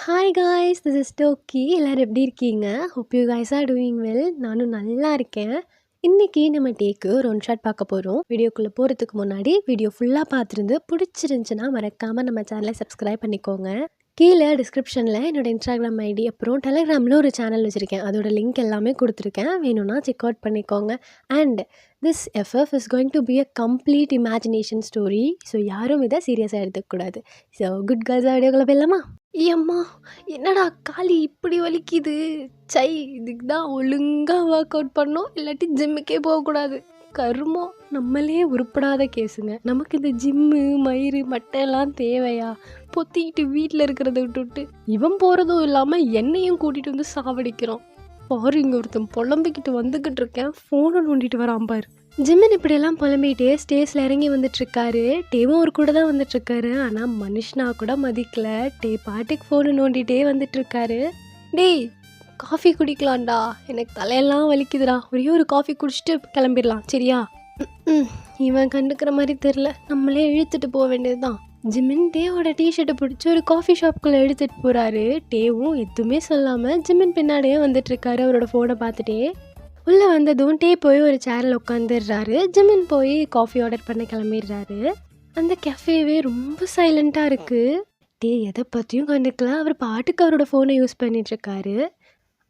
Hi guys, this is Tokki. எல்லோரும் எப்படி இருக்கீங்க? Hope you guys are doing well. நானும் நல்லா இருக்கேன். இன்றைக்கி நம்ம டேக்கு ஒரு ஒன் ஷாட் பார்க்க போகிறோம். வீடியோக்குள்ளே போகிறதுக்கு முன்னாடி வீடியோ ஃபுல்லாக பார்த்துருந்து பிடிச்சிருந்துச்சின்னா மறக்காமல் நம்ம சேனலை சப்ஸ்கிரைப் பண்ணிக்கோங்க. கீழே டிஸ்கிரிப்ஷனில் என்னோடய இன்ஸ்டாகிராம் ஐடி அப்புறம் டெலிகிராமில் ஒரு சேனல் வச்சுருக்கேன். அதோட லிங்க் எல்லாமே கொடுத்துருக்கேன். வேணும்னா செக் அவுட் பண்ணிக்கோங்க. And this FF is going to be a complete imagination story. So யாரும் இதை சீரியஸாக எடுத்துக்கூடாது. ஸோ குட் கேர்ள்ஸாக வீடியோக்குள்ளே போயிடலாமா? ஏம்மா, என்னடா காலி இப்படி வலிக்குது? சை, இதுக்கு தான் ஒழுங்காக ஒர்க் அவுட் பண்ணோம், இல்லாட்டி ஜிம்முக்கே போகக்கூடாது. கருமம், நம்மளே உருப்படாத கேஸுங்க. நமக்கு இந்த ஜிம்மு மயிறு மட்டையெல்லாம் தேவையா? பொத்திக்கிட்டு வீட்டில் இருக்கிறத விட்டுவிட்டு இவன் போகிறதும் இல்லாமல் என்னையும் கூட்டிகிட்டு வந்து சாவடிக்கிறான். பாரு, இங்கே ஒருத்தன் புலம்பிக்கிட்டு வந்துக்கிட்டு இருக்கேன், ஃபோனை நோண்டிட்டு வரான் பாரு. ஜிம்மன் இப்படியெல்லாம் புலம்பிகிட்டே ஸ்டேஜில் இறங்கி வந்துட்டுருக்காரு. டேவும் ஒரு கூட தான் வந்துட்டுருக்காரு. ஆனால் மனுஷனா கூட மதிக்கல. டே பாட்டுக்கு ஃபோனை நோண்டிகிட்டே வந்துட்டுருக்காரு. டேய், காஃபி குடிக்கலாம்டா, எனக்கு தலையெல்லாம் வலிக்குதுடா, ஒரே ஒரு காஃபி குடிச்சிட்டு கிளம்பிடலாம், சரியா? இவன் கண்டுக்கிற மாதிரி தெரில, நம்மளே இழுத்துட்டு போக வேண்டியது தான். ஜிமின் டேவோட டிஷர்ட்டை பிடிச்சி ஒரு காஃபி ஷாப்புக்குள்ளே எடுத்துகிட்டு போகிறாரு. டேவும் எதுவுமே சொல்லாமல் ஜிமின் பின்னாடியே வந்துட்டுருக்காரு அவரோட ஃபோனை பார்த்துட்டே. உள்ளே வந்ததும் டே போய் ஒரு சேரில் உட்காந்துடுறாரு. ஜிமின் போய் காஃபி ஆர்டர் பண்ண கிளம்பிடுறாரு. அந்த கஃபேவே ரொம்ப சைலண்ட்டாக இருக்குது. டே எதை பற்றியும் கண்டுக்கல, அவர் பாட்டுக்கு அவரோட ஃபோனை யூஸ் பண்ணிகிட்ருக்காரு.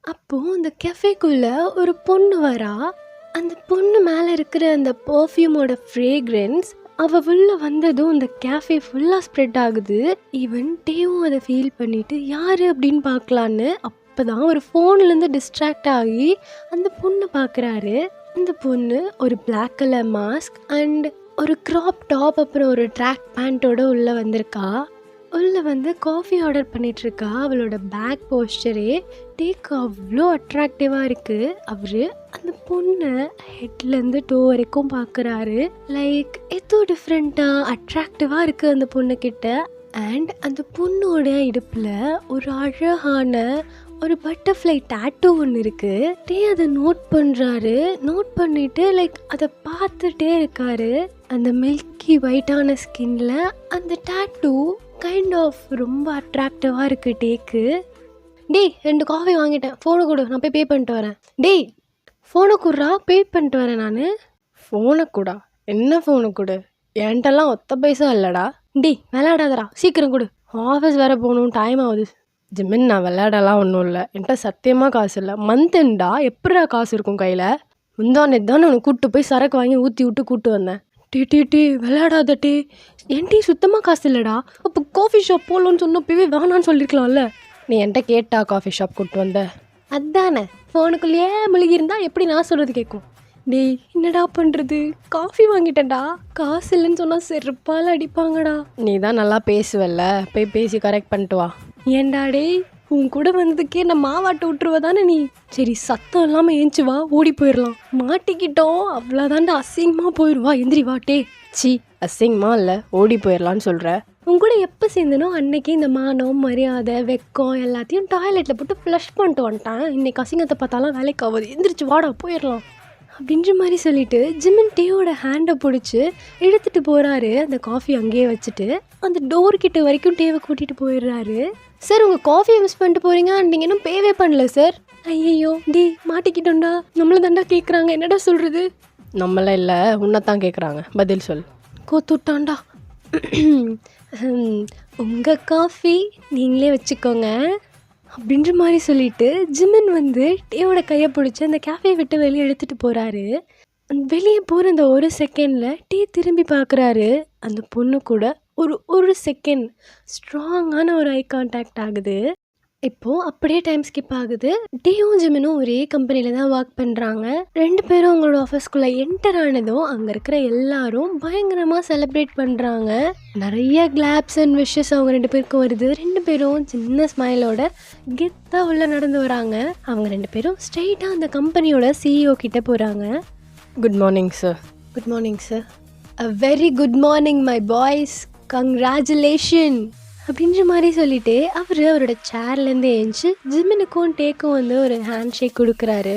அப்போது அந்த கெஃபேக்குள்ளே ஒரு பொண்ணு வரா. அந்த பொண்ணு மேலே இருக்கிற அந்த பர்ஃப்யூமோட ஃப்ரேக்ரன்ஸ் அவள் உள்ளே வந்ததும் அந்த கேஃபே ஃபுல்லாக ஸ்ப்ரெட் ஆகுது. ஈவன் டேவும் அதை ஃபீல் பண்ணிவிட்டு யார் அப்படின்னு பார்க்கலான்னு அப்போ தான் ஒரு ஃபோன்லேருந்து டிஸ்ட்ராக்ட் ஆகி அந்த பொண்ணை பார்க்குறாரு. அந்த பொண்ணு ஒரு பிளாக் கலர் மாஸ்க் அண்ட் ஒரு க்ராப் டாப் அப்புறம் ஒரு ட்ராக் பேண்ட்டோடு உள்ளே வந்திருக்கா. உள்ளே வந்து காஃபி ஆர்டர் பண்ணிகிட்ருக்கா. அவளோட பேக் போஸ்டரே டேக்கு அவ்வளோ அட்ராக்டிவாக இருக்குது. அவர் அந்த பொண்ணை ஹெட்லேருந்து டோ வரைக்கும் பார்க்குறாரு. லைக் ஏதோ டிஃப்ரெண்ட்டாக அட்ராக்டிவாக இருக்குது அந்த பொண்ணுக்கிட்ட. அண்ட் அந்த பொண்ணோட இடுப்பில் ஒரு அழகான ஒரு பட்டர்ஃப்ளை டேட்டூ ஒன்று இருக்குது. டே அதை நோட் பண்ணுறாரு. நோட் பண்ணிவிட்டு லைக் அதை பார்த்துட்டே இருக்காரு. அந்த மில்கி ஒயிட்டான ஸ்கின்ல அந்த டேட்டூ கைண்ட் ஆஃப் ரொம்ப அட்ராக்டிவாக இருக்குது டேக்கு. டேய், 2 காஃபி வாங்கிட்டேன், ஃபோனை கொடு, நான் போய் பே பண்ணிட்டு வரேன். டேய், ஃபோனை கொடுறா, பே பண்ணிட்டு வரேன் நான். ஃபோனை கூடா? என்ன ஃபோனை கொடு? என்கிட்டலாம் ஒத்த பைசா இல்லைடா. டேய், விளையாடாதடா, சீக்கிரம் கொடு, ஆஃபீஸ் வேறு போகணும், டைம் ஆகுது. ஜிமின், நான் விளையாடலாம் ஒன்றும் இல்லை, என்கிட்ட சத்தியமாக காசு இல்லை. மந்த்ண்டா, எப்படா காசு இருக்கும் கையில்? முந்தானே தான் நான் கூப்பிட்டு போய் சரக்கு வாங்கி ஊற்றி விட்டு கூப்பிட்டு வந்தேன். டே விளையாடாத டே, என்கிட்ட சுத்தமாக காசு இல்லைடா. அப்போ காஃபி ஷாப் போகலான்னு சொன்னப்பவே வேணான்னு சொல்லியிருக்கலாம்ல. நீ என்கிட்ட கேட்டா காஃபி ஷாப் கூப்பிட்டு வந்த? அதானே, ஃபோனுக்குள்ளேயே முழுகியிருந்தா எப்படி நான் சொல்கிறது கேட்கும்? டேய், என்னடா பண்ணுறது? காஃபி வாங்கிட்டேன்டா, காசு இல்லைன்னு சொன்னால் செருப்பால் அடிப்பாங்கடா. நீ தான் நல்லா பேசுவல்ல, போய் பேசி கரெக்ட் பண்ணிட்டு வா. ஏண்டா டேய், உன் கூட வந்ததுக்கே நான் மாவாட்ட விட்டுருவ தானே நீ? சரி, சத்தம் இல்லாமல் ஏஞ்சி வா, ஓடி போயிடலாம். மாட்டிக்கிட்டோம், அவ்வளோதாண்டா, அசிங்கமாக போயிடுவா, எந்திரி வாட்டே. சி, அசிங்கமாக இல்லை, ஓடி போயிடலான்னு சொல்கிற. உன் கூட எப்போ சேர்ந்தனோ அன்னைக்கு இந்த மானம் மரியாதை வெக்கம் எல்லாத்தையும் டாய்லெட்டில் போட்டு ஃப்ளஷ் பண்ணிட்டு வந்துட்டேன். இன்னைக்கு அசிங்கத்தை பார்த்தாலும் வேலைக்கு ஆகுது, எந்திரிச்சு வாடா போயிடலாம் அப்படின்ற மாதிரி சொல்லிட்டு ஜிமின் டேவோட ஹேண்டை பிடிச்சி எடுத்துகிட்டு போகிறாரு. அந்த காஃபி அங்கேயே வச்சுட்டு அந்த டோர்கிட்ட வரைக்கும் டேவை கூட்டிகிட்டு போயிடுறாரு. சார், உங்கள் காஃபியை மிஸ் பண்ணிட்டு போகிறீங்க, நீங்கள் இன்னும் பேவே பண்ணல சார். ஐயோ டி, மாட்டிக்கிட்டோண்டா, நம்மளை தாண்டா கேட்குறாங்க, என்னடா சொல்கிறது? நம்மள இல்லை, உன்னைத்தான் கேட்குறாங்க, பதில் சொல். கோத்துட்டான்டா. உங்கள் காஃபி நீங்களே வச்சுக்கோங்க அப்படின்ற மாதிரி சொல்லிட்டு ஜிமின் வந்து டேவோட கையை பிடிச்சி அந்த கேஃபே விட்டு வெளியே எடுத்துகிட்டு போகிறாரு. வெளியே போகிற அந்த ஒரு செகண்டில் டே திரும்பி பார்க்குறாரு. அந்த பொண்ணு கூட ஒரு செகண்ட் ஸ்ட்ராங்கான ஒரு ஐ கான்டாக்ட் ஆகுது. இப்போது அப்படியே டைம் ஸ்கிப் ஆகுது. டேவும் ஜிமினும் ஒரே கம்பெனியில் தான் ஒர்க் பண்ணுறாங்க. 2 பேரும் அவங்களோட ஆஃபீஸ்க்குள்ளே என்டர் ஆனதும் அங்கே இருக்கிற எல்லாரும் பயங்கரமாக செலிப்ரேட் பண்ணுறாங்க. நிறைய கிளாப்ஸ் அண்ட் விஷஸ் அவங்க 2 பேருக்கும் வருது. 2 பேரும் சின்ன ஸ்மைலோட கெத்தாக உள்ள நடந்து வராங்க. அவங்க 2 பேரும் ஸ்ட்ரெயிட்டாக அந்த கம்பெனியோட சிஇஓ கிட்டே போகிறாங்க. Good morning sir. Good morning sir. A very good morning my boys, congratulation அப்படின்ற மாதிரி சொல்லிட்டு அவரோட சேர்லேருந்து ஏஞ்சி ஜிமினுக்கும் டேக்கும் வந்து ஒரு ஹேண்ட் ஷேக் கொடுக்குறாரு.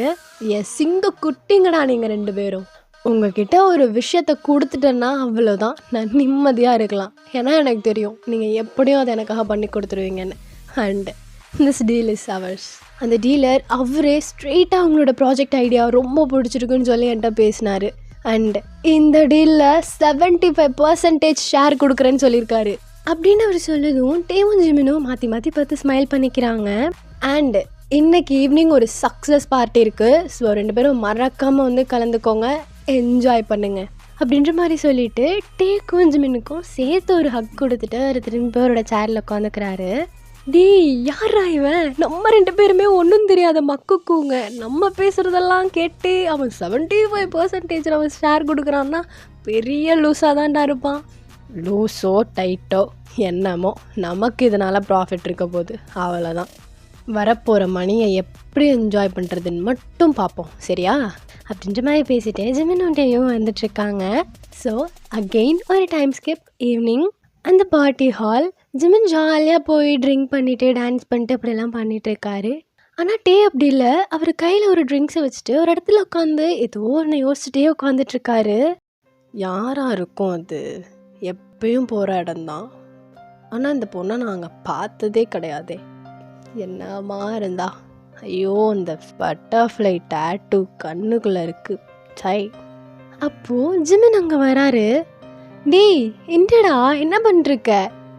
சிங்க குட்டிங்கடா நீங்கள் 2 பேரும். உங்ககிட்ட ஒரு விஷயத்த கொடுத்துட்டேன்னா அவ்வளோதான், நான் நிம்மதியாக இருக்கலாம். ஏன்னா எனக்கு தெரியும் நீங்கள் எப்படியும் அதை எனக்காக பண்ணி கொடுத்துருவீங்கன்னு. And this deal is ours. அந்த டீலர் அவரே ஸ்ட்ரெயிட்டாக அவங்களோட ப்ராஜெக்ட் ஐடியா ரொம்ப பிடிச்சிருக்குன்னு சொல்லி என்கிட்ட பேசினார். அண்ட் இந்த டீலில் 75% ஷேர் கொடுக்குறேன்னு சொல்லியிருக்காரு. அப்படின்னு அவர் சொல்லதும் டேவும் ஜிமினும் மாற்றி மாற்றி பார்த்து ஸ்மைல் பண்ணிக்கிறாங்க. அண்ட் இன்னைக்கு ஈவினிங் ஒரு சக்ஸஸ் பார்ட்டி இருக்குது. ஸோ 2 பேரும் மறக்காமல் வந்து கலந்துக்கோங்க, என்ஜாய் பண்ணுங்க அப்படின்ற மாதிரி சொல்லிட்டு டேக்கும் ஜிமினுக்கும் சேர்த்து ஒரு ஹக் கொடுத்துட்டு அவர் திரும்பி அவரோட சேரில் உட்காந்துக்கிறாரு. டேய் யாரா இவன், நம்ம 2 பேருமே ஒன்றும் தெரியாத மக்குக்குங்க, நம்ம பேசுகிறதெல்லாம் கேட்டு அவன் 75% அவன் ஷேர் கொடுக்குறான்னா பெரிய லூஸாக தான்டா இருப்பான். லூஸோ டைட்டோ என்னமோ நமக்கு இதனால் ப்ராஃபிட் இருக்க போகுது, அவ்வளோதான். வரப்போகிற மணியை எப்படி என்ஜாய் பண்ணுறதுன்னு மட்டும் பார்ப்போம், சரியா அப்படின்ற மாதிரி பேசிட்டே ஜிமினோட்டையும் வந்துட்டுருக்காங்க. ஸோ அகெயின் ஒரு டைம் ஸ்கிப். ஈவினிங் அந்த பார்ட்டி ஹால். ஜிமின் ஜாலியாக போய் ட்ரிங்க் பண்ணிவிட்டு டான்ஸ் பண்ணிட்டு அப்படிலாம் பண்ணிகிட்ருக்காரு. ஆனால் டே அப்படி இல்லை, அவர் கையில் ஒரு ட்ரிங்க்ஸை வச்சுட்டு ஒரு இடத்துல உட்காந்து ஏதோ ஒன்று யோசிச்சுட்டே உட்காந்துட்ருக்காரு. யாராக இருக்கும் அது, எப்பயும் போகிற இடம்தான், ஆனால் இந்த பொண்ணை நான் அங்கே பார்த்ததே கிடையாதே, என்னமா இருந்தா. ஐயோ இந்த பட்டர்ஃப்ளை டேட்டூ கண்ணுக்குள்ளே இருக்குது சை. அப்போது ஜிமின் அங்கே வராரு. டேய் என்னடா என்ன பண்ணிருக்க,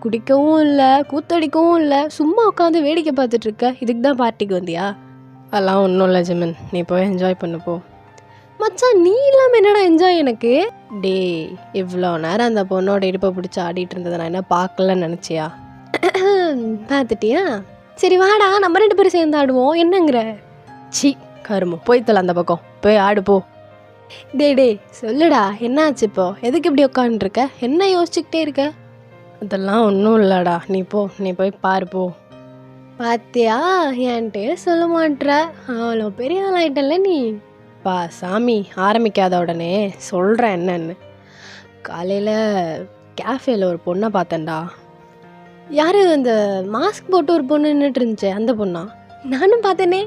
குடிக்கவும் இல்லை கூத்தடிக்கவும் இல்லை, சும்மா உட்காந்து வேடிக்கை பார்த்துட்ருக்க, இதுக்கு தான் பார்ட்டிக்கு வந்தியா? அதெல்லாம் ஒன்றும் இல்லை ஜிமின், நீ போய் என்ஜாய் பண்ணப்போ. மச்சான் நீ இல்லாமல் என்னடா என்ஜாய் எனக்கு? டே இவ்வளோ நேரம் அந்த பொண்ணோட இடுப்பை பிடிச்சி ஆடிட்டு இருந்ததை நான் என்ன பார்க்கலன்னு நினச்சியா? பார்த்துட்டியா? சரி வாடா நம்ம 2 பேரும் சேர்ந்து ஆடுவோம், என்னங்கிற? சி கருமோ போய் தல அந்த பக்கம் போய் ஆடு போ. டே சொல்லுடா என்னாச்சு இப்போ, எதுக்கு இப்படி உட்காந்துருக்க, என்ன யோசிச்சுக்கிட்டே இருக்க? அதெல்லாம் ஒன்றும் இல்லைடா, நீ போய் பாரு போ. பார்த்தியா என்கிட்டே சொல்ல மாட்ற, அவ்வளோ பெரிய ஆளாயிட்டல நீ. பா சாமி ஆரம்பிக்காத உடனே சொல்கிறேன் என்னன்னு. காலையில் கேஃபேல ஒரு பொண்ணை பார்த்தேன்டா. யார் அந்த மாஸ்க் போட்டு ஒரு பொண்ணு நின்றுட்டு இருந்துச்சு அந்த பொண்ணா? நானும் பார்த்தேனே.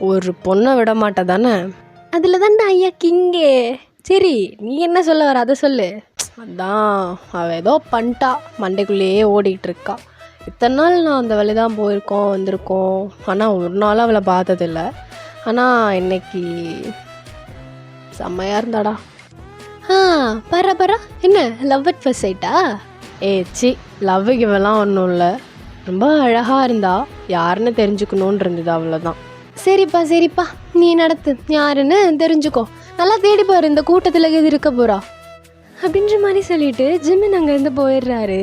ஒரு பொண்ணை விட மாட்டே தானே? அதில் தான்டா ஐயா கிங்கே. சரி நீ என்ன சொல்ல வர அதை சொல்லு. அதான் அவள் ஏதோ பண்ணிட்டா, மண்டைக்குள்ளேயே ஓடிட்டுருக்கா. இத்தனை நாள் நான் அந்த வேலை தான் போயிருக்கோம் வந்திருக்கோம், ஆனால் ஒரு நாள் அவளை பார்த்ததில்லை. ஆனால் இன்னைக்கு செம்மையாக இருந்தாடா. பரா என்ன லவ் அட் ஃபர்ஸ்ட் சைட்டா? சி லவ்வுக்கு இவெல்லாம் ஒன்றும் இல்லை, ரொம்ப அழகாக இருந்தா, யாருன்னு தெரிஞ்சுக்கணுன்னு இருந்தது அவ்வளோதான். சரிப்பா நீ நடத்து, யாருன்னு தெரிஞ்சுக்கோ, நல்லா தேடி பாரு, இந்த கூட்டத்தில் எது இருக்க போகிறா அப்படின்ற மாதிரி சொல்லிட்டு ஜிமின் அங்கேருந்து போயிடுறாரு.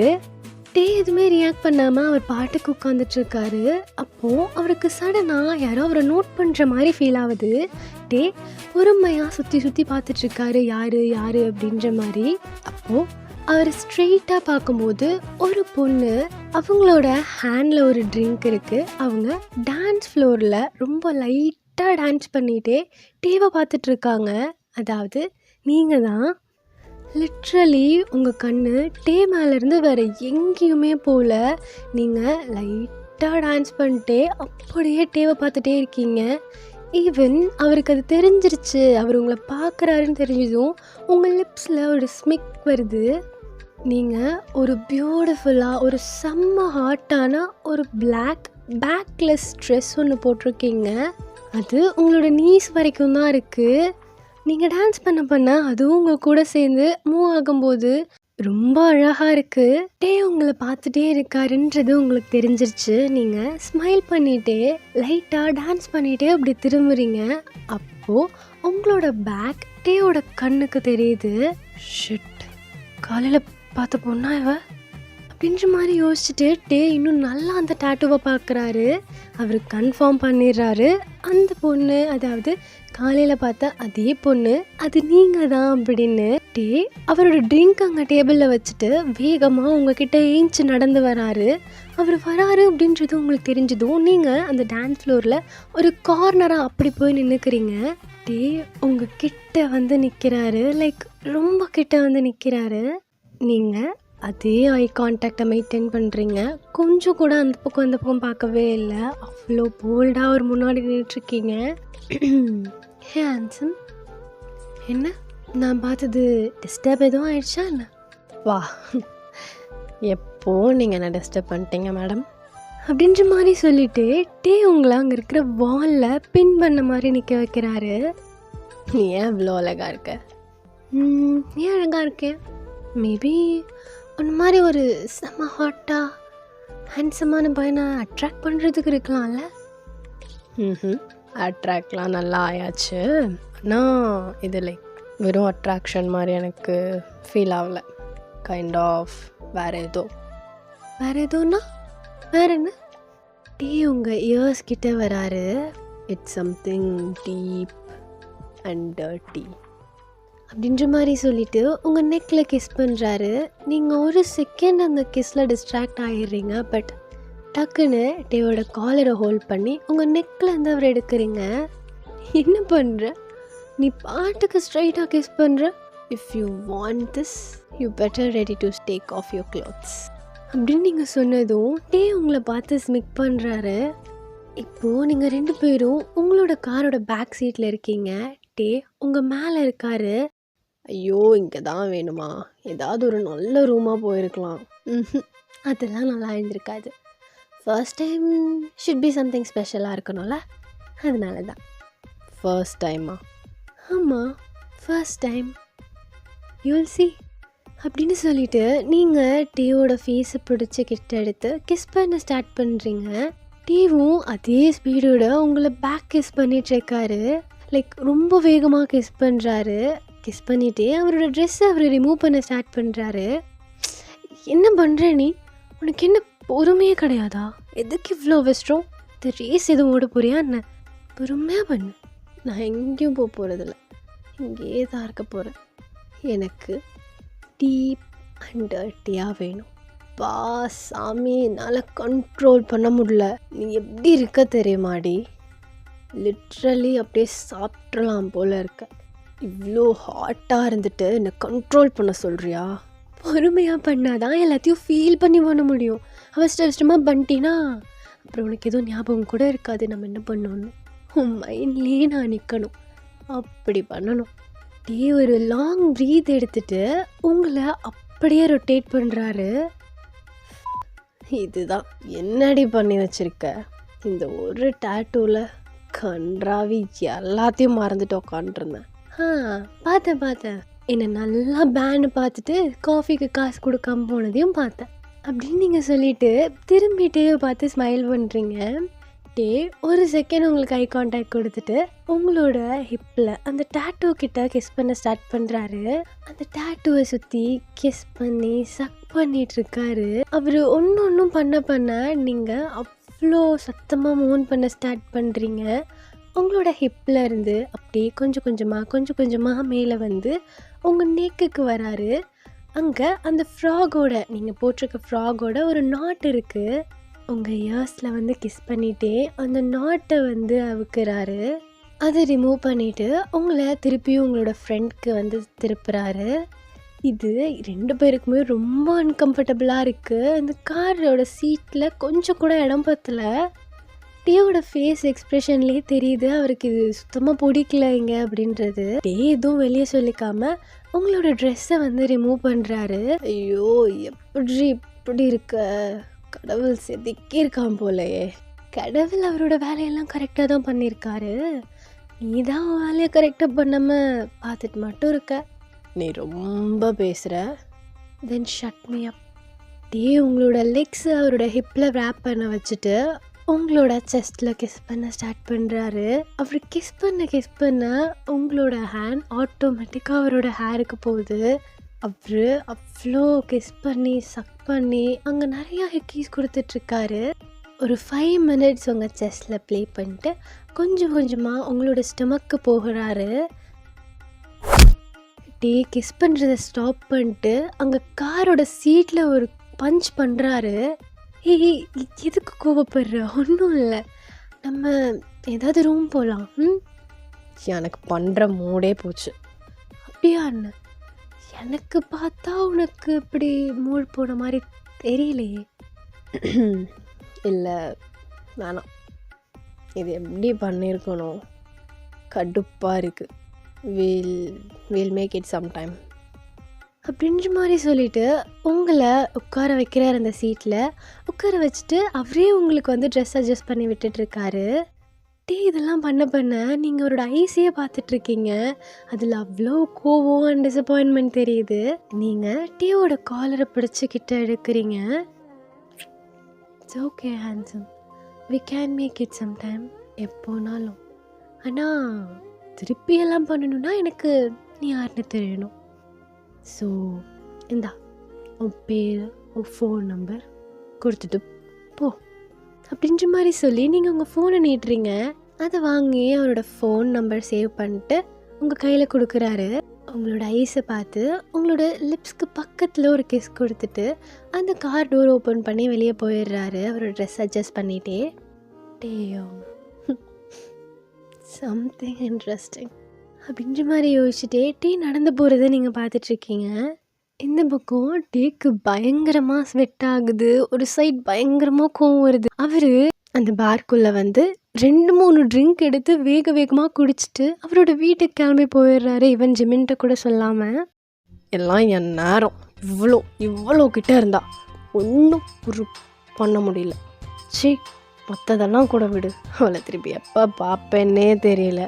டே எதுவுமே ரியாக்ட் பண்ணாமல் அவர் பாட்டுக்கு உட்காந்துட்ருக்காரு. அப்போது அவருக்கு சடனாக யாரோ அவரை நோட் பண்ணுற மாதிரி ஃபீல் ஆகுது. டே பொறுமையாக சுற்றி பார்த்துட்ருக்காரு, யார் அப்படின்ற மாதிரி. அப்போது அவர் ஸ்ட்ரெயிட்டாக பார்க்கும்போது ஒரு பொண்ணு, அவங்களோட ஹேண்டில் ஒரு ட்ரிங்க் இருக்குது, அவங்க டான்ஸ் ஃப்ளோரில் ரொம்ப லைட்டாக டான்ஸ் பண்ணிகிட்டே டேவை பார்த்துட்ருக்காங்க. அதாவது நீங்கள் தான் லிட்ரலி உங்கள் கண்ணு டே மேலேருந்து வேறு எங்கேயுமே போகல, நீங்கள் லைட்டாக டான்ஸ் பண்ணிட்டே அப்படியே டேவை பார்த்துட்டே இருக்கீங்க. ஈவன் அவருக்கு அது தெரிஞ்சிருச்சு, அவர் உங்களை பார்க்குறாருன்னு தெரிஞ்சதும் உங்கள் லிப்ஸில் ஒரு ஸ்மிக் வருது. நீங்கள் ஒரு பியூட்டிஃபுல்லாக ஒரு செம்ம ஹாட்டான ஒரு பேக்லெஸ் ட்ரெஸ் ஒன்று போட்டிருக்கீங்க. அது உங்களோட நீஸ் வரைக்கும் தான் இருக்குது. நீங்கள் டான்ஸ் பண்ண அதுவும் உங்கள் கூட சேர்ந்து மூவ் ஆகும்போது ரொம்ப அழகாக இருக்குது. டே உங்களை பார்த்துட்டே இருக்காருன்றது உங்களுக்கு தெரிஞ்சிருச்சு. நீங்கள் ஸ்மைல் பண்ணிகிட்டே லைட்டாக டான்ஸ் பண்ணிகிட்டே அப்படி திரும்புறீங்க. அப்போது உங்களோட பேக் டேயோட கண்ணுக்கு தெரியுது. ஷிட், காலையில் பார்த்த பொண்ணா இவ அப்படின்ற மாதிரி யோசிச்சுட்டு டே இன்னும் நல்லா அந்த டாட்டூவை பார்க்குறாரு. அவர் கன்ஃபார்ம் பண்ணிடுறாரு, அந்த பொண்ணு, அதாவது காலையில் பார்த்தா அதே பொண்ணு அது நீங்கள் தான் அப்படின்னு. டே அவரோட ட்ரிங்க் அங்கே டேபிளில் வச்சுட்டு வேகமாக உங்ககிட்ட ஏஞ்சி நடந்து வராரு. அவர் வராரு அப்படின்றது உங்களுக்கு தெரிஞ்சதும் நீங்கள் அந்த டான்ஸ் ஃப்ளோரில் ஒரு கார்னராக அப்படி போய் நின்றுக்கிறீங்க. டே உங்கள் கிட்ட வந்து நிற்கிறாரு, லைக் ரொம்ப கிட்ட வந்து நிற்கிறாரு. நீங்கள் அதே ஐ கான்டாக்டை மெயின்டைன் பண்ணுறீங்க, கொஞ்சம் கூட அந்த பக்கம் பார்க்கவே இல்லை, அவ்வளோ போல்டாக ஒரு முன்னாடி நின்றுட்டுருக்கீங்க. ஹேண்ட்ஸம், என்ன நான் பார்த்தது டிஸ்டர்ப் எதுவும் ஆயிடுச்சா என்ன? வா, எப்போ நீங்கள் என்ன டிஸ்டர்ப் பண்ணிட்டீங்க மேடம்? அப்படின்ற மாதிரி சொல்லிட்டு டே உங்களை அங்கே இருக்கிற வாலில் பின் பண்ண மாதிரி நிற்க வைக்கிறாரு. நீ ஏன் இவ்வளோ அழகாக இருக்க? ஏன் அழகாக இருக்கேன்? மேபி ஒன்று மாதிரி ஒரு செம்ம ஹாட்டாக ஹேண்ட்ஸமான பையனை அட்ராக்ட் பண்ணுறதுக்கு இருக்கலாம்ல. அட்ராக்ட்லாம் நல்லா ஆயாச்சு. ஆனால் இது லைக் வெறும் அட்ராக்ஷன் மாதிரி எனக்கு ஃபீல் ஆகலை. கைண்ட் ஆஃப் வேறு ஏதோன்னா வேறு என்ன? டே உங்கள் இயர்ஸ் கிட்ட வராரு. It's something deep and dirty அப்படின்ற மாதிரி சொல்லிவிட்டு உங்கள் நெக்கில் கிஸ் பண்ணுறாரு. நீங்கள் ஒரு செகண்ட் அந்த கிஸ்ஸில் டிஸ்ட்ராக்ட் ஆகிடுறீங்க. பட் டக்குன்னு டேவோட காலரை ஹோல்ட் பண்ணி உங்கள் நெக்கில் இருந்து அவர் எடுக்கிறீங்க. என்ன பண்ணுற? நீ பாட்டுக்கு ஸ்ட்ரைட்டாக கிஸ் பண்ணுற. If you want this you better ready to take off your clothes அப்படின்னு நீங்கள் சொன்னதும் டே உங்களை பார்த்து ஸ்மிக் பண்ணுறாரு. இப்போது நீங்கள் 2 பேரும் உங்களோட காரோட பேக் சீட்டில் இருக்கீங்க. டே உங்கள் மேலே இருக்காரு. ஐயோ இங்கே தான் வேணுமா? ஏதாவது ஒரு நல்ல ரூமாக போயிருக்கலாம். அதெல்லாம் நல்லா இருந்திருக்காது. First time should be something ஸ்பெஷலாக இருக்கணும்ல, அதனால தான். ஃபர்ஸ்ட் டைமா? ஆமாம், ஃபர்ஸ்ட் டைம். யூல் சி அப்படின்னு சொல்லிவிட்டு நீங்கள் டேவோட ஃபேஸை பிடிச்சி கிட்ட எடுத்து கிஸ் பண்ண ஸ்டார்ட் பண்ணுறீங்க. டேவும் அதே ஸ்பீடோட உங்களை பேக் கிஸ் பண்ணிகிட்ருக்காரு. லைக் ரொம்ப வேகமாக கிஸ் பண்ணுறாரு. கிஸ் பண்ணிவிட்டு அவரோட ட்ரெஸ்ஸை அவர் ரிமூவ் பண்ண ஸ்டார்ட் பண்ணுறாரு. என்ன பண்ணுற நீ? உனக்கு என்ன பொறுமையே கிடையாதா? எதுக்கு இவ்வளோ அவசரம்? இந்த ரேஸ் எதுவும் ஓட போறியா என்ன? பொறுமையாக பண்ணு. நான் எங்கேயும் போக போகிறதில்ல, இங்கேயே தான் இருக்க போகிறேன். எனக்கு டீப் அண்ட் டர்ட்டியாக வேணும். பா சாமி, என்னால் கண்ட்ரோல் பண்ண முடியல. நீ எப்படி இருக்க தெரியுமாடி? லிட்ரலி அப்படியே சாப்பிட்றலாம் போல் இருக்க. இவ்வளோ ஹாட்டாக இருந்துட்டு என்னை கண்ட்ரோல் பண்ண சொல்கிறியா? பொறுமையாக பண்ணாதான் எல்லாத்தையும் ஃபீல் பண்ண முடியும். அவசரமாக பண்ணிட்டீன்னா அப்புறம் உனக்கு எதுவும் ஞாபகம் கூட இருக்காது நம்ம என்ன பண்ணோன்னு. உன் மைண்ட்லேயே நான் நிற்கணும், அப்படி பண்ணணும். டே ஒரு லாங் ப்ரீத் எடுத்துட்டு உங்களை அப்படியே ரொட்டேட் பண்ணுறாரு. இதுதான் என்னடி பண்ணி வச்சுருக்க? இந்த ஒரு டேட்டூவில் கன்றாவி எல்லாத்தையும் மறந்துட்டு உட்காந்துருந்தேன். பார்த்தேன். என்னை நல்லா பேன்னு பார்த்துட்டு காஃபிக்கு காசு கொடுக்காம போனதையும் பார்த்தேன் அப்படின்னு நீங்கள் சொல்லிவிட்டு திரும்பி டேவை பார்த்து ஸ்மைல் பண்ணுறீங்க. டே ஒரு செகண்ட் உங்களுக்கு ஐ கான்டாக்ட் கொடுத்துட்டு உங்களோட ஹிப்பில் அந்த டேட்டூ கிட்ட கிஸ் பண்ண ஸ்டார்ட் பண்ணுறாரு. அந்த டேட்டூவை சுற்றி கிஸ் பண்ணி சக் பண்ணிகிட்ருக்காரு. அவர் ஒன்றும் பண்ண நீங்கள் அவ்வளோ சத்தமாக மூவ் பண்ண ஸ்டார்ட் பண்ணுறீங்க. உங்களோட ஹிப்பில் இருந்து அப்படியே கொஞ்சம் கொஞ்சமாக மேலே வந்து உங்கள் நெக்குக்கு வராரு. அங்கே அந்த ஃப்ராகோட நீங்கள் போட்டிருக்க ஃப்ராகோட ஒரு நாட் இருக்குது. உங்கள் இயர்ஸில் வந்து கிஸ் பண்ணிகிட்டே அந்த நாட்டை வந்து அவுக்குறாரு. அதை ரிமூவ் பண்ணிவிட்டு உங்களை திருப்பியும் உங்களோட ஃப்ரெண்ட்க்கு வந்து திருப்புறாரு. இது 2 பேருக்குமே ரொம்ப அன்கம்ஃபர்டபுளாக இருக்குது. அந்த காரோட சீட்டில் கொஞ்சம் கூட இடம் பத்தலை. டேவோட ஃபேஸ் எக்ஸ்ப்ரெஷன்லேயே தெரியுது அவருக்கு இது சுத்தமாக பிடிக்கலைங்க அப்படின்றது. டே எதுவும் வெளியே சொல்லிக்காமல் உங்களோட ட்ரெஸ்ஸை வந்து ரிமூவ் பண்ணுறாரு. ஐயோ இப்படி இருக்க, கடவுள் செதுக்கியிருக்கான் போலையே. கடவுள் அவரோட வேலையெல்லாம் கரெக்டாக தான் பண்ணியிருக்காரு. நீ தான் வேலையை கரெக்டாக பண்ணாமல் பார்த்துட்டு மட்டும் இருக்க. நீ ரொம்ப பேசுகிற. தென் ஷட் மீ அப். டே உங்களோட லெக்ஸ் அவரோட ஹிப்பில் ரேப் பண்ண வச்சுட்டு உங்களோட செஸ்ட்டில் கிஸ் பண்ண ஸ்டார்ட் பண்ணுறாரு. அவர் கிஸ் பண்ண உங்களோட ஹேண்ட் ஆட்டோமேட்டிக்காக அவரோட ஹேருக்கு போகுது. அவர் அவ்வளோ கிஸ் பண்ணி சக் பண்ணி அங்கே நிறையா ஹிக்கீஸ் கொடுத்துட்ருக்காரு. ஒரு 5 minutes உங்கள் செஸ்ட்டில் ப்ளே பண்ணிட்டு கொஞ்சமாக உங்களோட ஸ்டொமக்கு போகிறாரு. டே கிஸ் பண்ணுறதை ஸ்டாப் பண்ணிட்டு அங்கே காரோட சீட்டில் ஒரு பஞ்ச் பண்ணுறாரு. எதுக்கு கோவப்படுற? ஒன்றும் இல்லை, நம்ம ஏதாவது ரூம் போகலாம். எனக்கு பண்ணுற மூடே போச்சு. அப்படியா என்ன? எனக்கு பார்த்தா உனக்கு இப்படி மூட் போன மாதிரி தெரியலையே. இல்லை வேணாம், இது எப்படி பண்ணியிருக்கணும், கடுப்பாக இருக்குது. We'll make it some time அப்படின்ற மாதிரி சொல்லிவிட்டு உங்களை உட்கார வைக்கிறார் அந்த சீட்டில். உட்கார வச்சுட்டு அவரே உங்களுக்கு வந்து ட்ரெஸ் அட்ஜஸ்ட் பண்ணி விட்டுட்ருக்காரு. இதெல்லாம் பண்ண நீங்கள் அவரோட ஐஸையே பார்த்துட்ருக்கீங்க. அதில் அவ்வளோ கோவம் அண்ட் டிசப்பாயின்மெண்ட் தெரியுது. நீங்கள் டீயோட காலரை பிடிச்சிக்கிட்ட எடுக்கிறீங்க. It's okay handsome, we can make it some time, எப்போனாலும். ஆனால் திருப்பி எல்லாம் பண்ணணுன்னா எனக்கு நீ யாருன்னு தெரியணும். ஸோ இந்தா உன் பேர், உன் ஃபோன் நம்பர் கொடுத்துட்டு போ அப்படின்ற மாதிரி சொல்லி நீங்கள் உங்கள் ஃபோனை நீட்டுறீங்க. அதை வாங்கி அவரோட ஃபோன் நம்பர் சேவ் பண்ணிட்டு உங்கள் கையில் கொடுக்குறாரு. உங்களோட ஐஸை பார்த்து உங்களோட லிப்ஸ்க்கு பக்கத்தில் ஒரு கிஸ் கொடுத்துட்டு அந்த கார் டோர் ஓப்பன் பண்ணி வெளியே போயிடுறாரு. அவரோட ட்ரெஸ் அட்ஜஸ்ட் பண்ணிகிட்டே. டேயோ சம்திங் இன்ட்ரெஸ்டிங் அப்படின்ற மாதிரி யோசிச்சுட்டே டீ நடந்து போகிறத நீங்கள் பார்த்துட்ருக்கீங்க. இந்த பக்கம் டேக்கு பயங்கரமாக ஸ்வெட் ஆகுது. ஒரு சைட் பயங்கரமாக கோவம் வருது. அவர் அந்த பார்க்குள்ளே வந்து 2-3 ட்ரிங்க் எடுத்து வேக வேகமாக குடிச்சிட்டு அவரோட வீட்டுக்கு கிளம்பி போயிடுறாரு. ஈவன் ஜிமின்ட்ட கூட சொல்லாமல். எல்லாம் என் நேரம், இவ்வளோ கிட்டே இருந்தா ஒன்றும் ஒரு பண்ண முடியல. சரி மற்றதெல்லாம் கூட விடு, அவளை திருப்பி எப்போ பார்ப்பேன்னே தெரியல.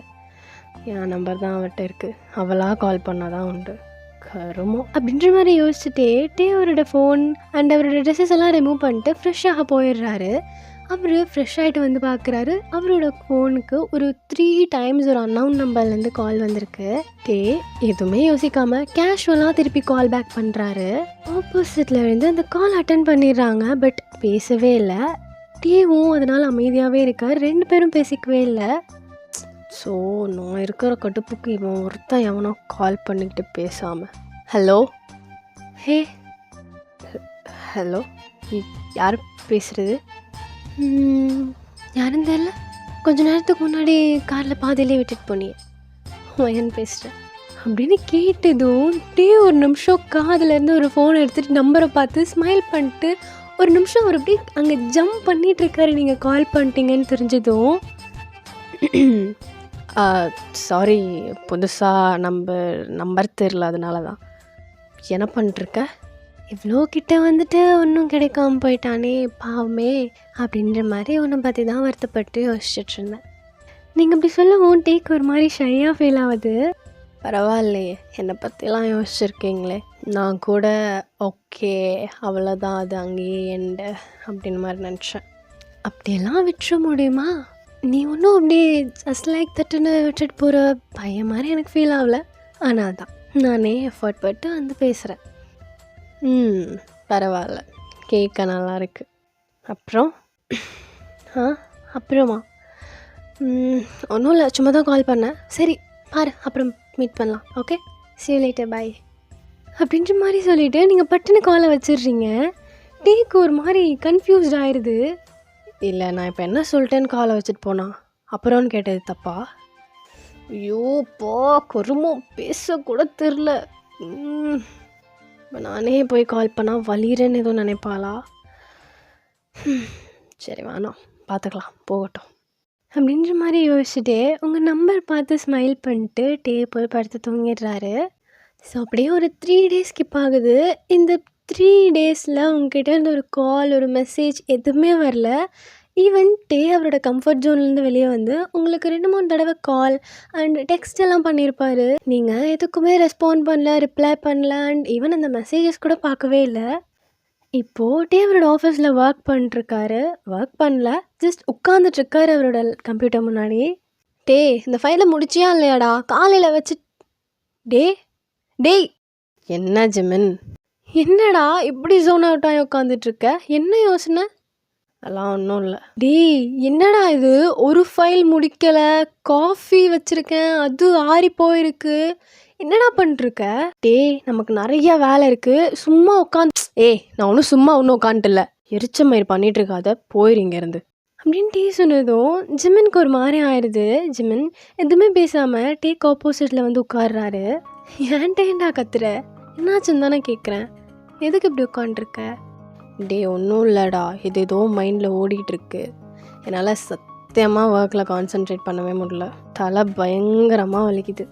என் நம்பர் தான் அவர்கிட்ட இருக்குது, அவளாக கால் பண்ணால் தான் உண்டு, கருமோ அப்படின்ற மாதிரி யோசிச்சுட்டே அவரோட ஃபோன் அண்ட் அவரோட ட்ரெஸ்ஸஸ் எல்லாம் ரிமூவ் பண்ணிட்டு ஃப்ரெஷ்ஷாக போயிடுறாரு. அவர் ஃப்ரெஷ் ஆகிட்டு வந்து பார்க்குறாரு. அவரோட ஃபோனுக்கு ஒரு 3 times ஒரு அன்னவுன் நம்பர்லேருந்து கால் வந்திருக்கு. எதுவுமே யோசிக்காமல் கேஷுவலாக திருப்பி கால் பேக் பண்ணுறாரு. ஆப்போசிட்டில் இருந்து அந்த கால் அட்டன் பண்ணிடுறாங்க. பட் பேசவே இல்லை. டேவும் அதனால் அமைதியாகவே இருக்கார். 2 பேரும் பேசிக்கவே இல்லை. ஸோ நான் இருக்கிற கடுப்புக்கு இவன் ஒருத்தன் எவனோ கால் பண்ணிக்கிட்டு பேசாமல். ஹலோ, ஹே ஹலோ, யார் பேசுகிறது? யாரும் தெரியல, கொஞ்ச நேரத்துக்கு முன்னாடி காரில் பாதியிலே விட்டுட்டு போனியே, வயன் பேசுகிறேன் அப்படின்னு கேட்டதும் ஒரு நிமிஷம் காதுலேருந்து ஒரு ஃபோன் எடுத்துகிட்டு நம்பரை பார்த்து ஸ்மைல் பண்ணிட்டு ஒரு நிமிஷம் ஒரு அப்படி அங்கே ஜம்ப் பண்ணிகிட்ருக்காரு. நீங்கள் கால் பண்ணிட்டீங்கன்னு தெரிஞ்சதும், சாரி புதுசாக நம்பர் தெரில, அதனால தான். என்ன பண்ணிட்டுருக்க? இவ்வளோ கிட்ட வந்துட்டு ஒன்றும் கிடைக்காம போயிட்டானே பாவமே அப்படின்ற மாதிரி உன்னை பற்றி தான் வருத்தப்பட்டு யோசிச்சுட்ருந்தேன். நீங்கள் இப்படி சொல்லவும் டேக்கு ஒரு மாதிரி ஷையாக ஃபீல் ஆகுது. பரவாயில்லையே, என்னை பற்றிலாம் யோசிச்சுருக்கீங்களே. நான் கூட ஓகே அவ்வளோதான், அது அங்கேயே எண்டு அப்படின்னு மாதிரி நினச்சேன். அப்படியெல்லாம் விட்டுற முடியுமா? நீ ஒன்றும் அப்படியே ஜஸ்ட் லைக் தட்டுன்னு விட்டுட்டு போகிற பையன் மாதிரி எனக்கு ஃபீல் ஆகலை. ஆனால் தான் நானே எஃபர்ட் பட்டு வந்து பேசுகிறேன். பரவாயில்ல, கேட்க நல்லா இருக்குது. அப்புறம் அப்புறமா ஒன்றும் இல்லை, சும்மா தான் கால் பண்ணேன். சரி பாரு, அப்புறம் மீட் பண்ணலாம். Okay, see you later, bye அப்படின்ற மாதிரி சொல்லிவிட்டு நீங்கள் பட்டுன்னு காலை வச்சிடுறீங்க. டேக்கு ஒரு மாதிரி கன்ஃபியூஸ்ட் ஆயிடுது. இல்லை, நான் இப்போ என்ன சொல்லிட்டேன்னு காலை வச்சுட்டு போனா அப்புறம்னு கேட்டது தப்பா? ஐயோ போ, கருமோ, பேசக்கூட தெரில. நானே போய் கால் பண்ணால் வலிரேன்னு எதுவும் நினைப்பாளா? சரி வேணாம், பார்த்துக்கலாம், போகட்டும் அப்படின்ற மாதிரி யோசிச்சுட்டே உங்கள் நம்பர் பார்த்து ஸ்மைல் பண்ணிட்டு போய் படுத்து தூங்கிடுறாரு. ஸோ அப்படியே ஒரு 3 days ஸ்கிப் ஆகுது. இந்த 3 daysல உங்ககிட்ட இருந்து ஒரு கால், ஒரு மெசேஜ் எதுவுமே வரல. ஈவன் அவரோட கம்ஃபர்ட் ஜோன்லேருந்து வெளியே வந்து உங்களுக்கு 2-3 தடவை கால் அண்ட் டெக்ஸ்ட் எல்லாம் பண்ணியிருப்பார். நீங்கள் எதுக்குமே ரெஸ்பாண்ட் பண்ணல, ரிப்ளை பண்ணல அண்ட் ஈவன் அந்த மெசேஜஸ் கூட பார்க்கவே இல்லை. இப்போது அவரோட ஆஃபீஸில் ஒர்க் பண்ணல, ஜஸ்ட் உட்காந்துட்ருக்காரு அவரோட கம்ப்யூட்டர் முன்னாடி. இந்த ஃபைலை முடிச்சியா இல்லையாடா? காலையில் வச்சு டேய் என்ன ஜிமின், என்னடா இப்படி ஜோன் அவுட் ஆகி உட்காந்துட்ருக்க? என்ன யோசனை? அதெல்லாம் ஒன்றும் இல்லை. என்னடா இது, ஒரு ஃபைல் முடிக்கலை, காஃபி வச்சுருக்கேன், அது ஆறி போயிருக்கு, என்னடா பண்ணிட்டுருக்க? நமக்கு நிறையா வேலை இருக்குது, சும்மா உட்காந்து. நான் ஒன்றும் உட்காந்துட்டில்ல, எரிச்ச மாதிரி பண்ணிகிட்ருக்காத, போயிரு இங்கேருந்து அப்படின்னு சொன்னதும் ஜிமினுக்கு ஒரு மாதிரி ஆயிடுது. ஜிமின் எதுவுமே பேசாமல் டேக்கு ஆப்போசிட்டில் வந்து உட்காடுறாரு. ஏன்டா கத்துற, என்னாச்சுன்னு தானே கேட்குறேன், எதுக்கு இப்படி உட்காந்துருக்க? ஒன்றும் இல்லைடா, இது ஏதோ மைண்டில் ஓடிட்டுருக்கு, என்னால் சத்தியமாக ஒர்க்கில் கான்சென்ட்ரேட் பண்ணவே முடியல, தலை பயங்கரமாக வலிக்குது.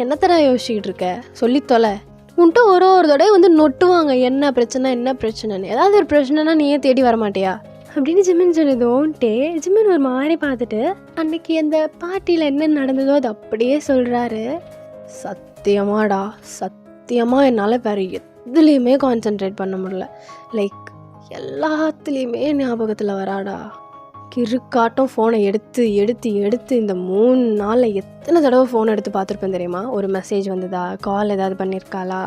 என்னத்தடா யோசிச்சுக்கிட்டு இருக்க, சொல்லி தொலை, உன்ட்ட ஒரு தடவை வந்து நொட்டுவாங்க, என்ன பிரச்சனைன்னு. ஏதாவது ஒரு பிரச்சனைனா நீ ஏன் தேடி வர மாட்டியா அப்படின்னு ஜிமின் சொன்னதோன்ட்டே ஜிமின் ஒரு மாதிரி பார்த்துட்டு அன்னைக்கு அந்த பார்ட்டியில் என்ன நடந்ததோ அது அப்படியே சொல்கிறாரு. சத்தியமாக என்னால் வேறு எதுலேயுமே கான்சென்ட்ரேட் பண்ண முடியல. லைக் எல்லாத்துலேயுமே ஞாபகத்தில் வராடா. கிறுக்காட்டம் ஃபோனை எடுத்து இந்த 3 நாளில் எத்தனை தடவை ஃபோன் எடுத்து பார்த்துருப்பேன் தெரியுமா? ஒரு மெசேஜ் வந்ததா, கால் ஏதாவது பண்ணியிருக்காளா,